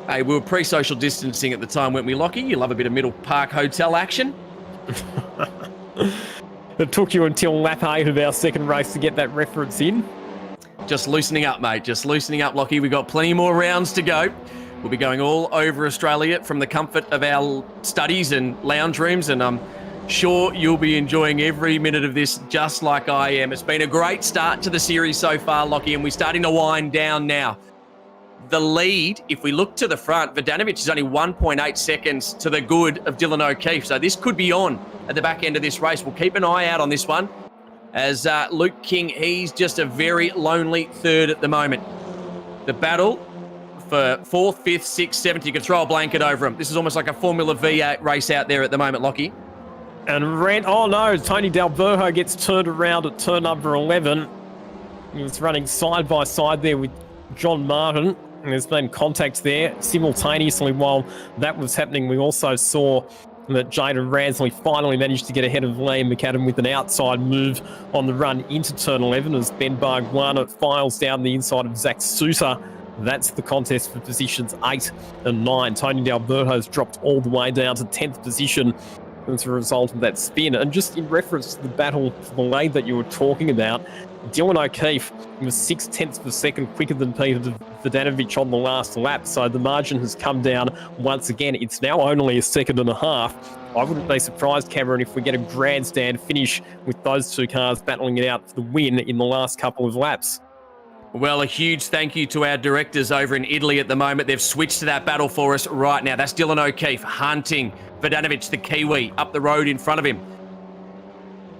Hey, we were pre-social distancing at the time, weren't we, Lockie? You love a bit of Middle Park Hotel action. It took you until lap 8 of our second race to get that reference in. Just loosening up, mate. Just loosening up, Lockie. We've got plenty more rounds to go. We'll be going all over Australia from the comfort of our studies and lounge rooms, and I'm sure you'll be enjoying every minute of this just like I am. It's been a great start to the series so far, Lockie, and we're starting to wind down now. The lead, if we look to the front, Vodanovic is only 1.8 seconds to the good of Dylan O'Keefe, so this could be on at the back end of this race. We'll keep an eye out on this one as Luke King, he's just a very lonely 3rd at the moment. The battle for 4th, 5th, 6th, 7th, you could throw a blanket over him. This is almost like a Formula V race out there at the moment, Lockie. And oh no, Tony D'Alberto gets turned around at turn number 11. He was running side by side there with John Martin, and there's been contact there. Simultaneously, while that was happening, we also saw that Jaden Ransley finally managed to get ahead of Liam McAdam with an outside move on the run into turn 11 as Ben Barguana files down the inside of Zach Suter. That's the contest for positions 8 and 9. Tony D'Alberto's dropped all the way down to 10th position as a result of that spin. And just in reference to the battle for the lead that you were talking about, Dylan O'Keefe was 0.6 of a second quicker than Peter Vodanovic on the last lap, so the margin has come down once again. It's now only 1.5 seconds. I wouldn't be surprised, Cameron, if we get a grandstand finish with those two cars battling it out for the win in the last couple of laps. Well, a huge thank you to our directors over in Italy at the moment. They've switched to that battle for us right now. That's Dylan O'Keefe hunting Vodanovic, the Kiwi, up the road in front of him.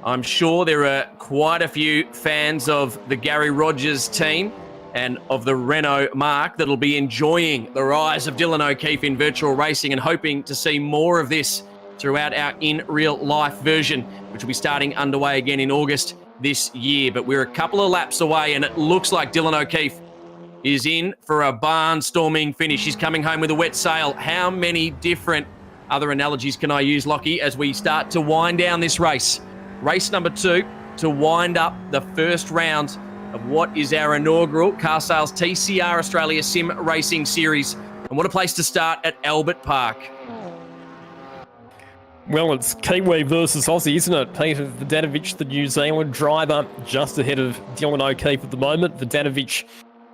I'm sure there are quite a few fans of the Gary Rogers team and of the Renault marque that'll be enjoying the rise of Dylan O'Keefe in virtual racing and hoping to see more of this throughout our in real life version, which will be starting underway again in August this year. But we're a couple of laps away, and it looks like Dylan O'Keefe is in for a barnstorming finish. He's coming home with a wet sail. How many different other analogies can I use, Lockie, as we start to wind down this race? Race number 2 to wind up the first round of what is our inaugural Car Sales TCR Australia Sim Racing Series. And what a place to start at Albert Park. Well, it's Kiwi versus Aussie, isn't it? Peter Vodanovic, the New Zealand driver, just ahead of Dylan O'Keefe at the moment. Vodanovic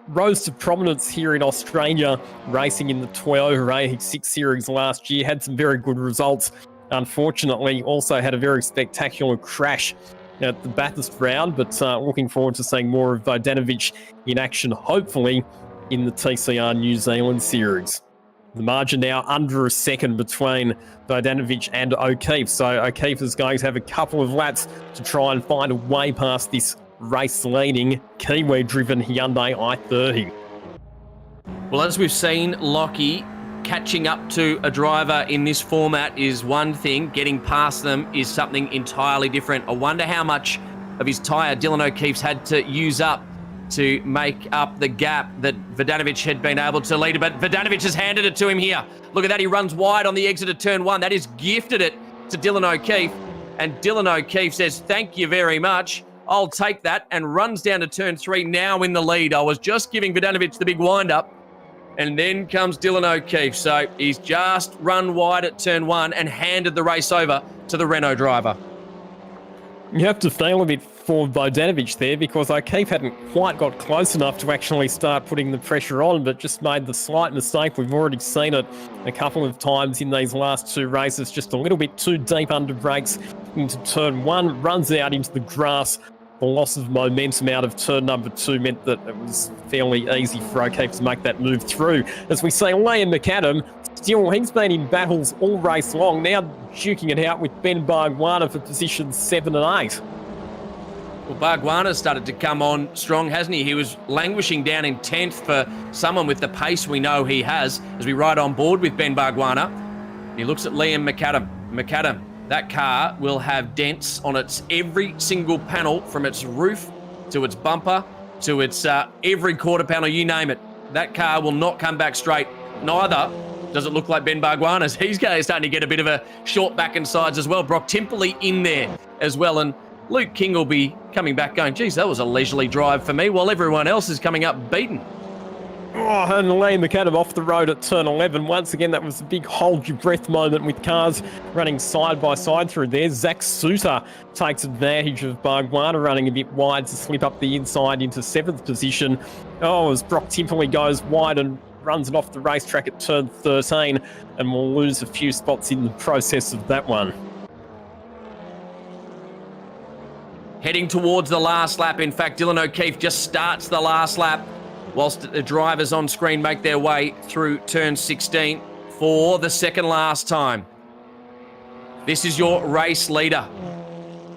rose to prominence here in Australia, racing in the Toyota AX6 series last year, had some very good results. Unfortunately, also had a very spectacular crash at the Bathurst round, but looking forward to seeing more of Vodanovic in action, hopefully, in the TCR New Zealand series. The margin now under 1 second between Vodanovic and O'Keefe, so O'Keefe is going to have a couple of laps to try and find a way past this race-leading Kiwi-driven Hyundai i30. Well, as we've seen, Lockie, catching up to a driver in this format is one thing. Getting past them is something entirely different. I wonder how much of his tyre Dylan O'Keefe's had to use up to make up the gap that Vodanovic had been able to lead. But Vodanovic has handed it to him here. Look at that. He runs wide on the exit of turn 1. That is gifted it to Dylan O'Keefe. And Dylan O'Keefe says, thank you very much. I'll take that, and runs down to turn 3, now in the lead. I was just giving Vodanovic the big wind-up, and then comes Dylan O'Keefe. So he's just run wide at turn 1 and handed the race over to the Renault driver. You have to fail a bit for Vodanovic there, because O'Keefe hadn't quite got close enough to actually start putting the pressure on, but just made the slight mistake. We've already seen it a couple of times in these last 2 races, just a little bit too deep under brakes into turn 1, runs out into the grass. The loss of momentum out of turn number 2 meant that it was fairly easy for O'Keefe to make that move through. As we say, Liam McAdam, still, he's been in battles all race long, now duking it out with Ben Bargwanna for positions 7 and 8. Well, Bargwanna started to come on strong, hasn't he? He was languishing down in 10th for someone with the pace we know he has, as we ride on board with Ben Bargwanna. He looks at Liam McAdam. McAdam, that car will have dents on its every single panel, from its roof to its bumper to its every quarter panel, you name it. That car will not come back straight. Neither does it look like Ben Bargwanna's. He's starting to get a bit of a short back and sides as well. Brock Timperley in there as well. And Luke King will be coming back going, geez, that was a leisurely drive for me, while everyone else is coming up beaten. Oh, and Liam McAdam off the road at turn 11. Once again, that was a big hold your breath moment with cars running side by side through there. Zach Suter takes advantage of Bargwanna running a bit wide to slip up the inside into 7th position. Oh, as Brock Timperley goes wide and runs it off the racetrack at turn 13, and will lose a few spots in the process of that one. Heading towards the last lap. In fact, Dylan O'Keefe just starts the last lap, whilst the drivers on screen make their way through turn 16 for the second last time. This is your race leader.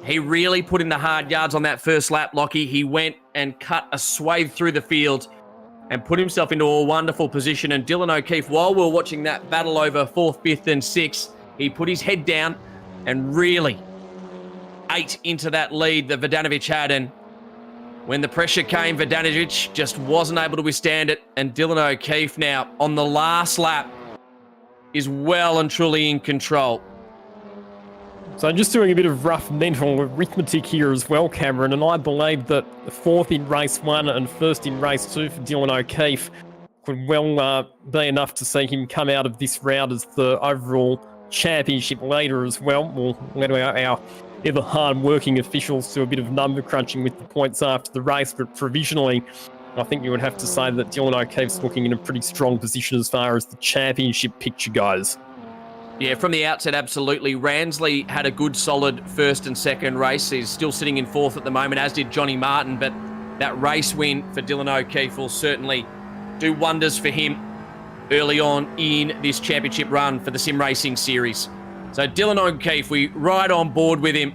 He really put in the hard yards on that first lap, Lockie. He went and cut a swathe through the field and put himself into a wonderful position. And Dylan O'Keefe, while we were watching that battle over 4th, 5th and 6th, he put his head down and really ate into that lead that Vodanovic had. And when the pressure came, Vodanovic just wasn't able to withstand it. And Dylan O'Keefe now, on the last lap, is well and truly in control. So just doing a bit of rough mental arithmetic here as well, Cameron, and I believe that 4th in race 1 and 1st in race 2 for Dylan O'Keefe could well be enough to see him come out of this round as the overall championship leader as well. We'll let our ever hard-working officials do a bit of number crunching with the points after the race, but provisionally, I think you would have to say that Dylan O'Keefe's looking in a pretty strong position as far as the championship picture goes. Yeah, from the outset, absolutely. Ransley had a good, solid first and second race. He's still sitting in 4th at the moment, as did Johnny Martin, but that race win for Dylan O'Keefe will certainly do wonders for him early on in this championship run for the Sim Racing Series. So Dylan O'Keefe, we ride on board with him.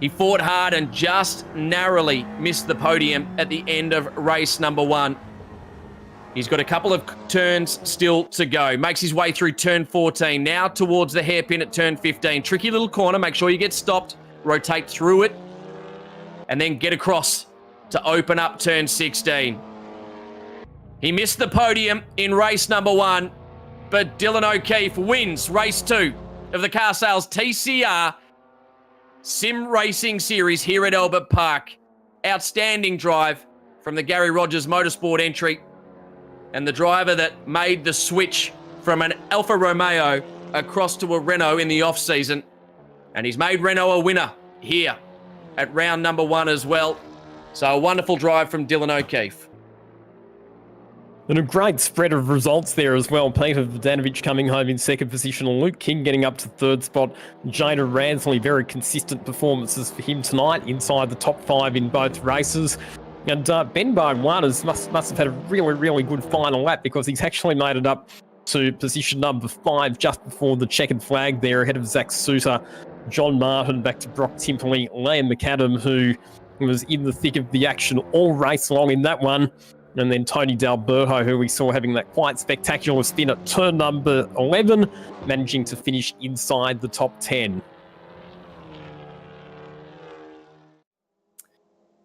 He fought hard and just narrowly missed the podium at the end of race number 1. He's got a couple of turns still to go. Makes his way through turn 14, now towards the hairpin at turn 15. Tricky little corner, make sure you get stopped, rotate through it, and then get across to open up turn 16. He missed the podium in race number 1, but Dylan O'Keefe wins race 2 of the Car Sales TCR Sim Racing Series here at Albert Park. Outstanding drive from the Gary Rogers Motorsport entry, and the driver that made the switch from an Alfa Romeo across to a Renault in the off-season. And he's made Renault a winner here at round number 1 as well. So a wonderful drive from Dylan O'Keefe. And a great spread of results there as well. Peter Vodanovic coming home in 2nd position, and Luke King getting up to 3rd spot. Jada Ransley, very consistent performances for him tonight, inside the top 5 in both races. And Ben Bargwanna must have had a really, really good final lap, because he's actually made it up to position number 5 just before the checkered flag there, ahead of Zach Suter, John Martin, back to Brock Timperley, Liam McAdam, who was in the thick of the action all race long in that one. And then Tony D'Alberto, who we saw having that quite spectacular spin at turn number 11, managing to finish inside the top 10.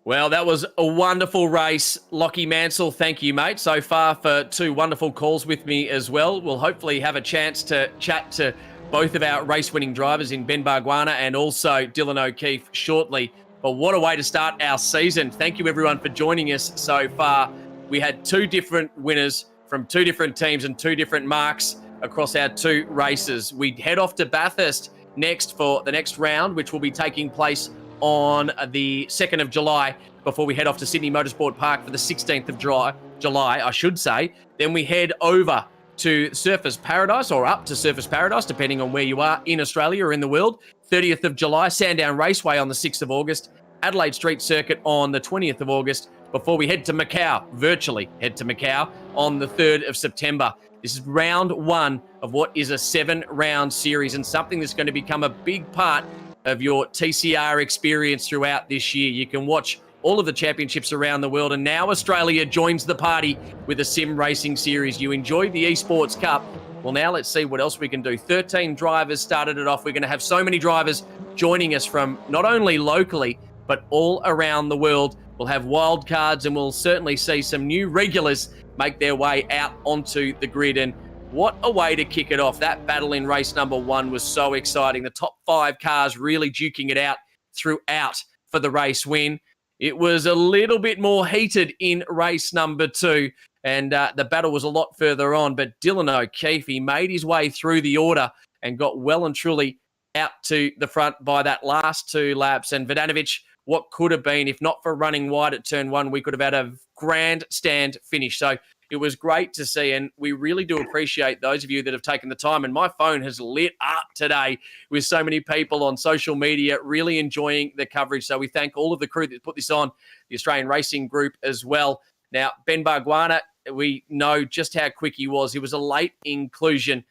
Well, that was a wonderful race. Lockie Mansell, thank you, mate, so far for 2 wonderful calls with me as well. We'll hopefully have a chance to chat to both of our race-winning drivers in Ben Bargwanna and also Dylan O'Keefe shortly. But what a way to start our season. Thank you, everyone, for joining us so far. We had 2 different winners from 2 different teams and 2 different marks across our 2 races. We head off to Bathurst next for the next round, which will be taking place on the 2nd of July before we head off to Sydney Motorsport Park for the 16th of July, I should say. Then we head over to Surfers Paradise, or up to Surfers Paradise, depending on where you are in Australia or in the world. 30th of July, Sandown Raceway on the 6th of August, Adelaide Street Circuit on the 20th of August, before we head to Macau, virtually head to Macau, on the 3rd of September. This is round 1 of what is a 7-round series, and something that's going to become a big part of your TCR experience throughout this year. You can watch all of the championships around the world, and now Australia joins the party with a sim racing series. You enjoyed the Esports Cup. Well, now let's see what else we can do. 13 drivers started it off. We're going to have so many drivers joining us from not only locally, but all around the world. We'll have wild cards, and we'll certainly see some new regulars make their way out onto the grid. And what a way to kick it off. That battle in race number 1 was so exciting. The top 5 cars really duking it out throughout for the race win. It was a little bit more heated in race number 2, and the battle was a lot further on. But Dylan O'Keefe, he made his way through the order and got well and truly out to the front by that last 2 laps. And Vodanovic, what could have been, if not for running wide at turn 1, we could have had a grandstand finish. So it was great to see, and we really do appreciate those of you that have taken the time. And my phone has lit up today with so many people on social media really enjoying the coverage. So we thank all of the crew that put this on, the Australian Racing Group as well. Now, Ben Bargwanna, we know just how quick he was. He was a late inclusion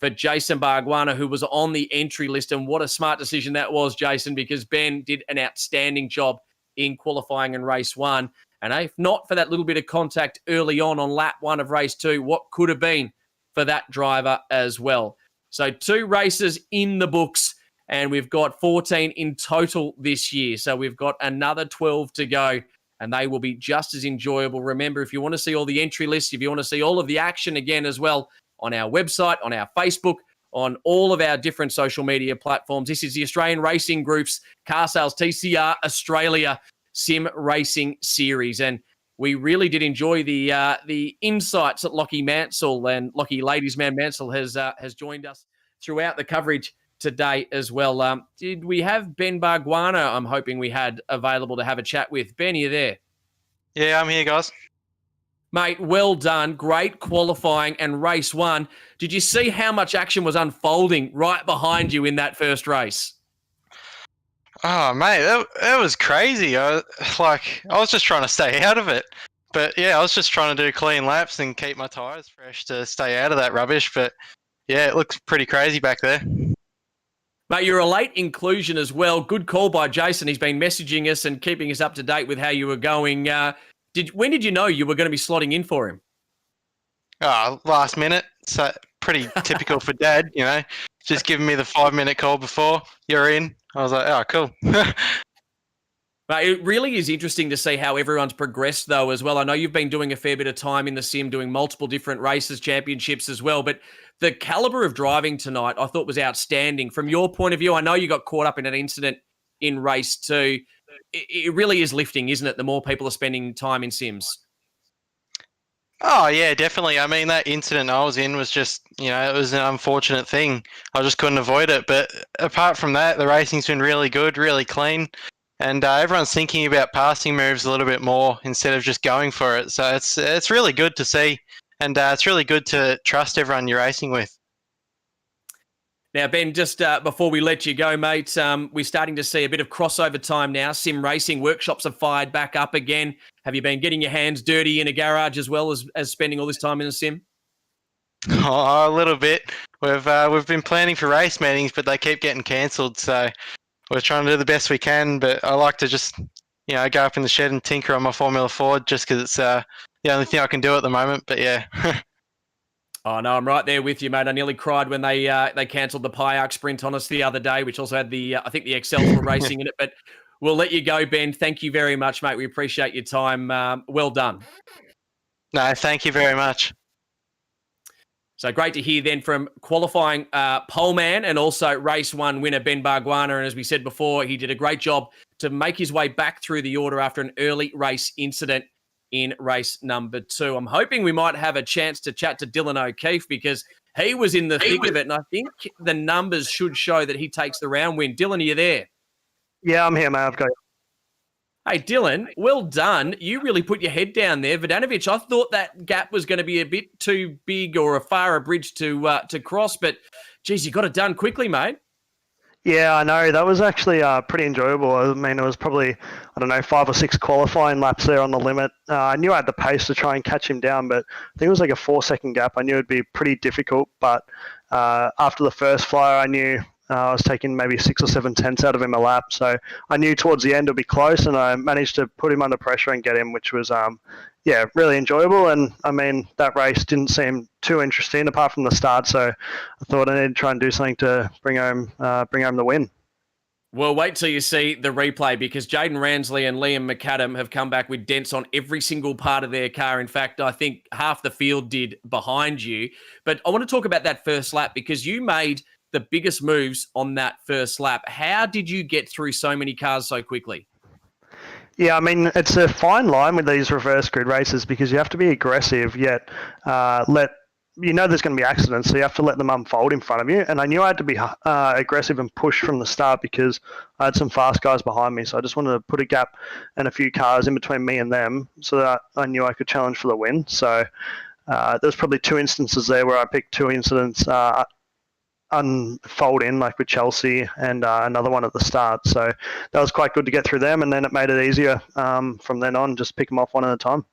for Jason Bargwanna, who was on the entry list. And what a smart decision that was, Jason, because Ben did an outstanding job in qualifying in race 1. And if not for that little bit of contact early on lap 1 of race 2, what could have been for that driver as well. So 2 races in the books, and we've got 14 in total this year. So we've got another 12 to go, and they will be just as enjoyable. Remember, if you want to see all the entry lists, if you want to see all of the action again as well, on our website, on our Facebook, on all of our different social media platforms. This is the Australian Racing Group's Car Sales TCR Australia Sim Racing Series, and we really did enjoy the insights that Lockie Mansell, and Lockie Ladies Man Mansell has joined us throughout the coverage today as well. Did we have Ben Bargwanna? I'm hoping we had available to have a chat with. Ben, are you there? Yeah, I'm here, guys. Mate, well done. Great qualifying and race 1. Did you see how much action was unfolding right behind you in that first race? Oh, mate, that was crazy. I was just trying to stay out of it. But, yeah, I was just trying to do clean laps and keep my tyres fresh to stay out of that rubbish. But, yeah, it looks pretty crazy back there. Mate, you're a late inclusion as well. Good call by Jason. He's been messaging us and keeping us up to date with how you were going. When did you know you were going to be slotting in for him? Last minute. So pretty typical for Dad, you know. Just giving me the 5-minute call before you're in. I was like, oh, cool. But it really is interesting to see how everyone's progressed, though, as well. I know you've been doing a fair bit of time in the sim, doing multiple different races, championships as well. But the caliber of driving tonight, I thought, was outstanding. From your point of view, I know you got caught up in an incident in race 2. It really is lifting, isn't it, the more people are spending time in sims? Oh, yeah, definitely. I mean, that incident I was in was just, you know, it was an unfortunate thing. I just couldn't avoid it. But apart from that, the racing's been really good, really clean. And everyone's thinking about passing moves a little bit more instead of just going for it. So it's really good to see. And it's really good to trust everyone you're racing with. Now, Ben, just before we let you go, mate, we're starting to see a bit of crossover time now. Sim racing workshops have fired back up again. Have you been getting your hands dirty in a garage as well as spending all this time in a sim? Oh, a little bit. We've been planning for race meetings, but they keep getting cancelled. So we're trying to do the best we can. But I like to just, you know, go up in the shed and tinker on my Formula Ford just because it's the only thing I can do at the moment. But yeah. Oh, no, I'm right there with you, mate. I nearly cried when they cancelled the Pyaark Sprint on us the other day, which also had I think the Excel were racing in it. But we'll let you go, Ben. Thank you very much, mate. We appreciate your time. Well done. No, thank you very much. So great to hear then from qualifying pole man and also race one winner, Ben Bargwanna. And as we said before, he did a great job to make his way back through the order after an early race incident in race number 2. I'm hoping we might have a chance to chat to Dylan O'Keefe because he was in the thick of it. And I think the numbers should show that he takes the round win. Dylan, are you there? Yeah, I'm here, mate. I've got you. Hey, Dylan, well done. You really put your head down there. Vodanovic, I thought that gap was going to be a bit too big or a far a bridge to cross, but, geez, you got it done quickly, mate. Yeah, I know. That was actually pretty enjoyable. I mean, it was probably, 5 or 6 qualifying laps there on the limit. I knew I had the pace to try and catch him down, but I think it was like a 4-second gap. I knew it'd be pretty difficult, but after the first flyer, I knew I was taking maybe 6 or 7 tenths out of him a lap. So I knew towards the end it'd be close, and I managed to put him under pressure and get him, which was, really enjoyable. And I mean, that race didn't seem too interesting apart from the start. So I thought I needed to try and do something to bring home the win. Well, wait till you see the replay because Jaden Ransley and Liam McAdam have come back with dents on every single part of their car. In fact, I think half the field did behind you. But I want to talk about that first lap because you made the biggest moves on that first lap. How did you get through so many cars so quickly? Yeah, I mean, it's a fine line with these reverse grid races because you have to be aggressive yet there's going to be accidents, so you have to let them unfold in front of you. And I knew I had to be aggressive and push from the start because I had some fast guys behind me. So I just wanted to put a gap and a few cars in between me and them so that I knew I could challenge for the win. So there's probably 2 instances there where I picked 2 incidents unfold in, like with Chelsea and another one at the start. So that was quite good to get through them, and then it made it easier from then on, just pick them off one at a time.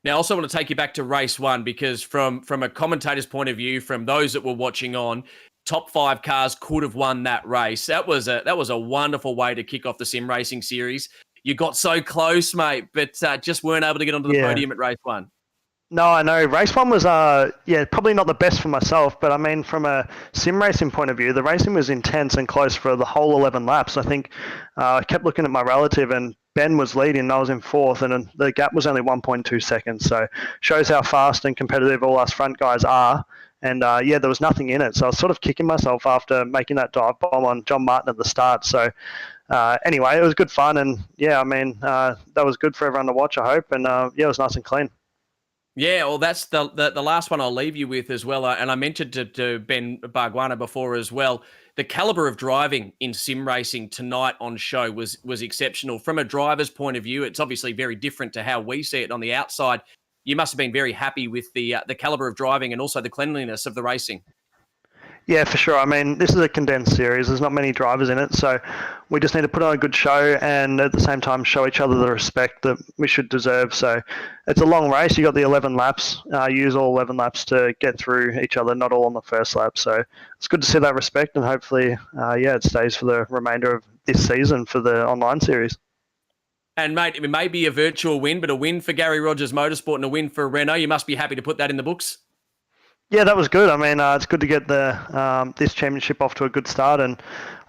Now, I also want to take you back to race 1 because from a commentator's point of view, from those that were watching on, top 5 cars could have won that race. That was a wonderful way to kick off the sim racing series. You got so close, mate, but just weren't able to get onto the podium at race 1. No, I know. Race 1 was, probably not the best for myself, but I mean, from a sim racing point of view, the racing was intense and close for the whole 11 laps. I think I kept looking at my relative, and Ben was leading, and I was in 4th, and the gap was only 1.2 seconds. So shows how fast and competitive all us front guys are. And there was nothing in it. So I was sort of kicking myself after making that dive bomb on John Martin at the start. So anyway, it was good fun, and that was good for everyone to watch, I hope. And it was nice and clean. Yeah, well, that's the last one I'll leave you with as well. And I mentioned to Ben Bargwanna before as well, the caliber of driving in sim racing tonight on show was exceptional. From a driver's point of view, it's obviously very different to how we see it on the outside. You must have been very happy with the caliber of driving and also the cleanliness of the racing. Yeah, for sure. I mean, this is a condensed series. There's not many drivers in it, so we just need to put on a good show and at the same time show each other the respect that we should deserve. So it's a long race. You got the 11 laps. Use all 11 laps to get through each other, not all on the first lap. So it's good to see that respect, and hopefully, it stays for the remainder of this season for the online series. And, mate, it may be a virtual win, but a win for Gary Rogers Motorsport and a win for Renault. You must be happy to put that in the books. Yeah, that was good. I mean, it's good to get this championship off to a good start, and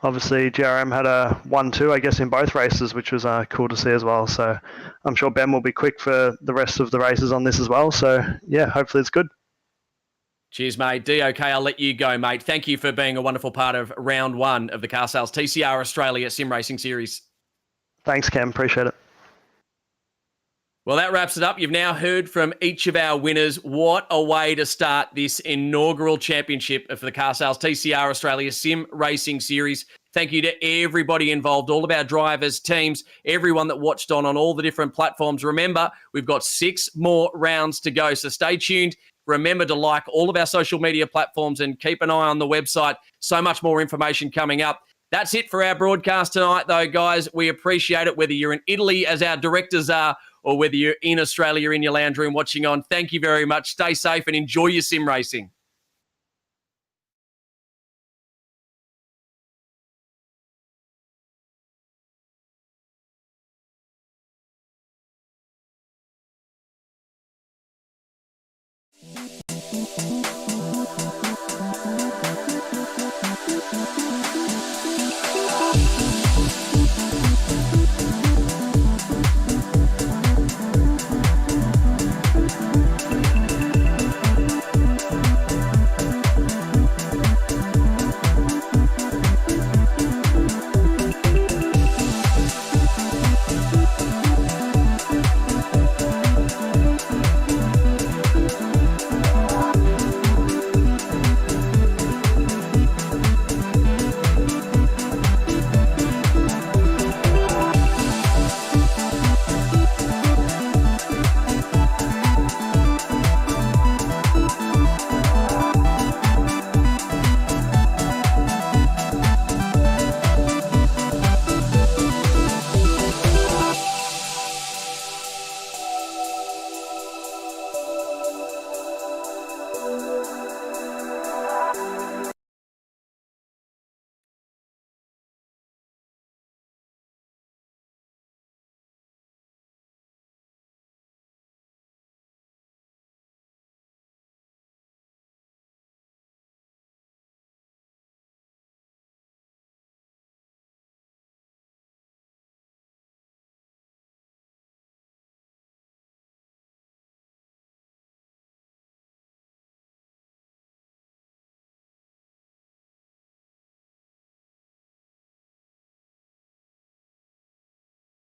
obviously GRM had a 1-2, I guess, in both races, which was cool to see as well. So I'm sure Ben will be quick for the rest of the races on this as well. So, yeah, hopefully it's good. Cheers, mate. DOK, I'll let you go, mate. Thank you for being a wonderful part of round 1 of the Car Sales TCR Australia Sim Racing Series. Thanks, Cam. Appreciate it. Well, that wraps it up. You've now heard from each of our winners. What a way to start this inaugural championship for the Car Sales TCR Australia Sim Racing Series. Thank you to everybody involved, all of our drivers, teams, everyone that watched on all the different platforms. Remember, we've got 6 more rounds to go, so stay tuned. Remember to like all of our social media platforms and keep an eye on the website. So much more information coming up. That's it for our broadcast tonight, though, guys. We appreciate it, whether you're in Italy, as our directors are, or whether you're in Australia in your lounge room watching on. Thank you very much. Stay safe and enjoy your sim racing.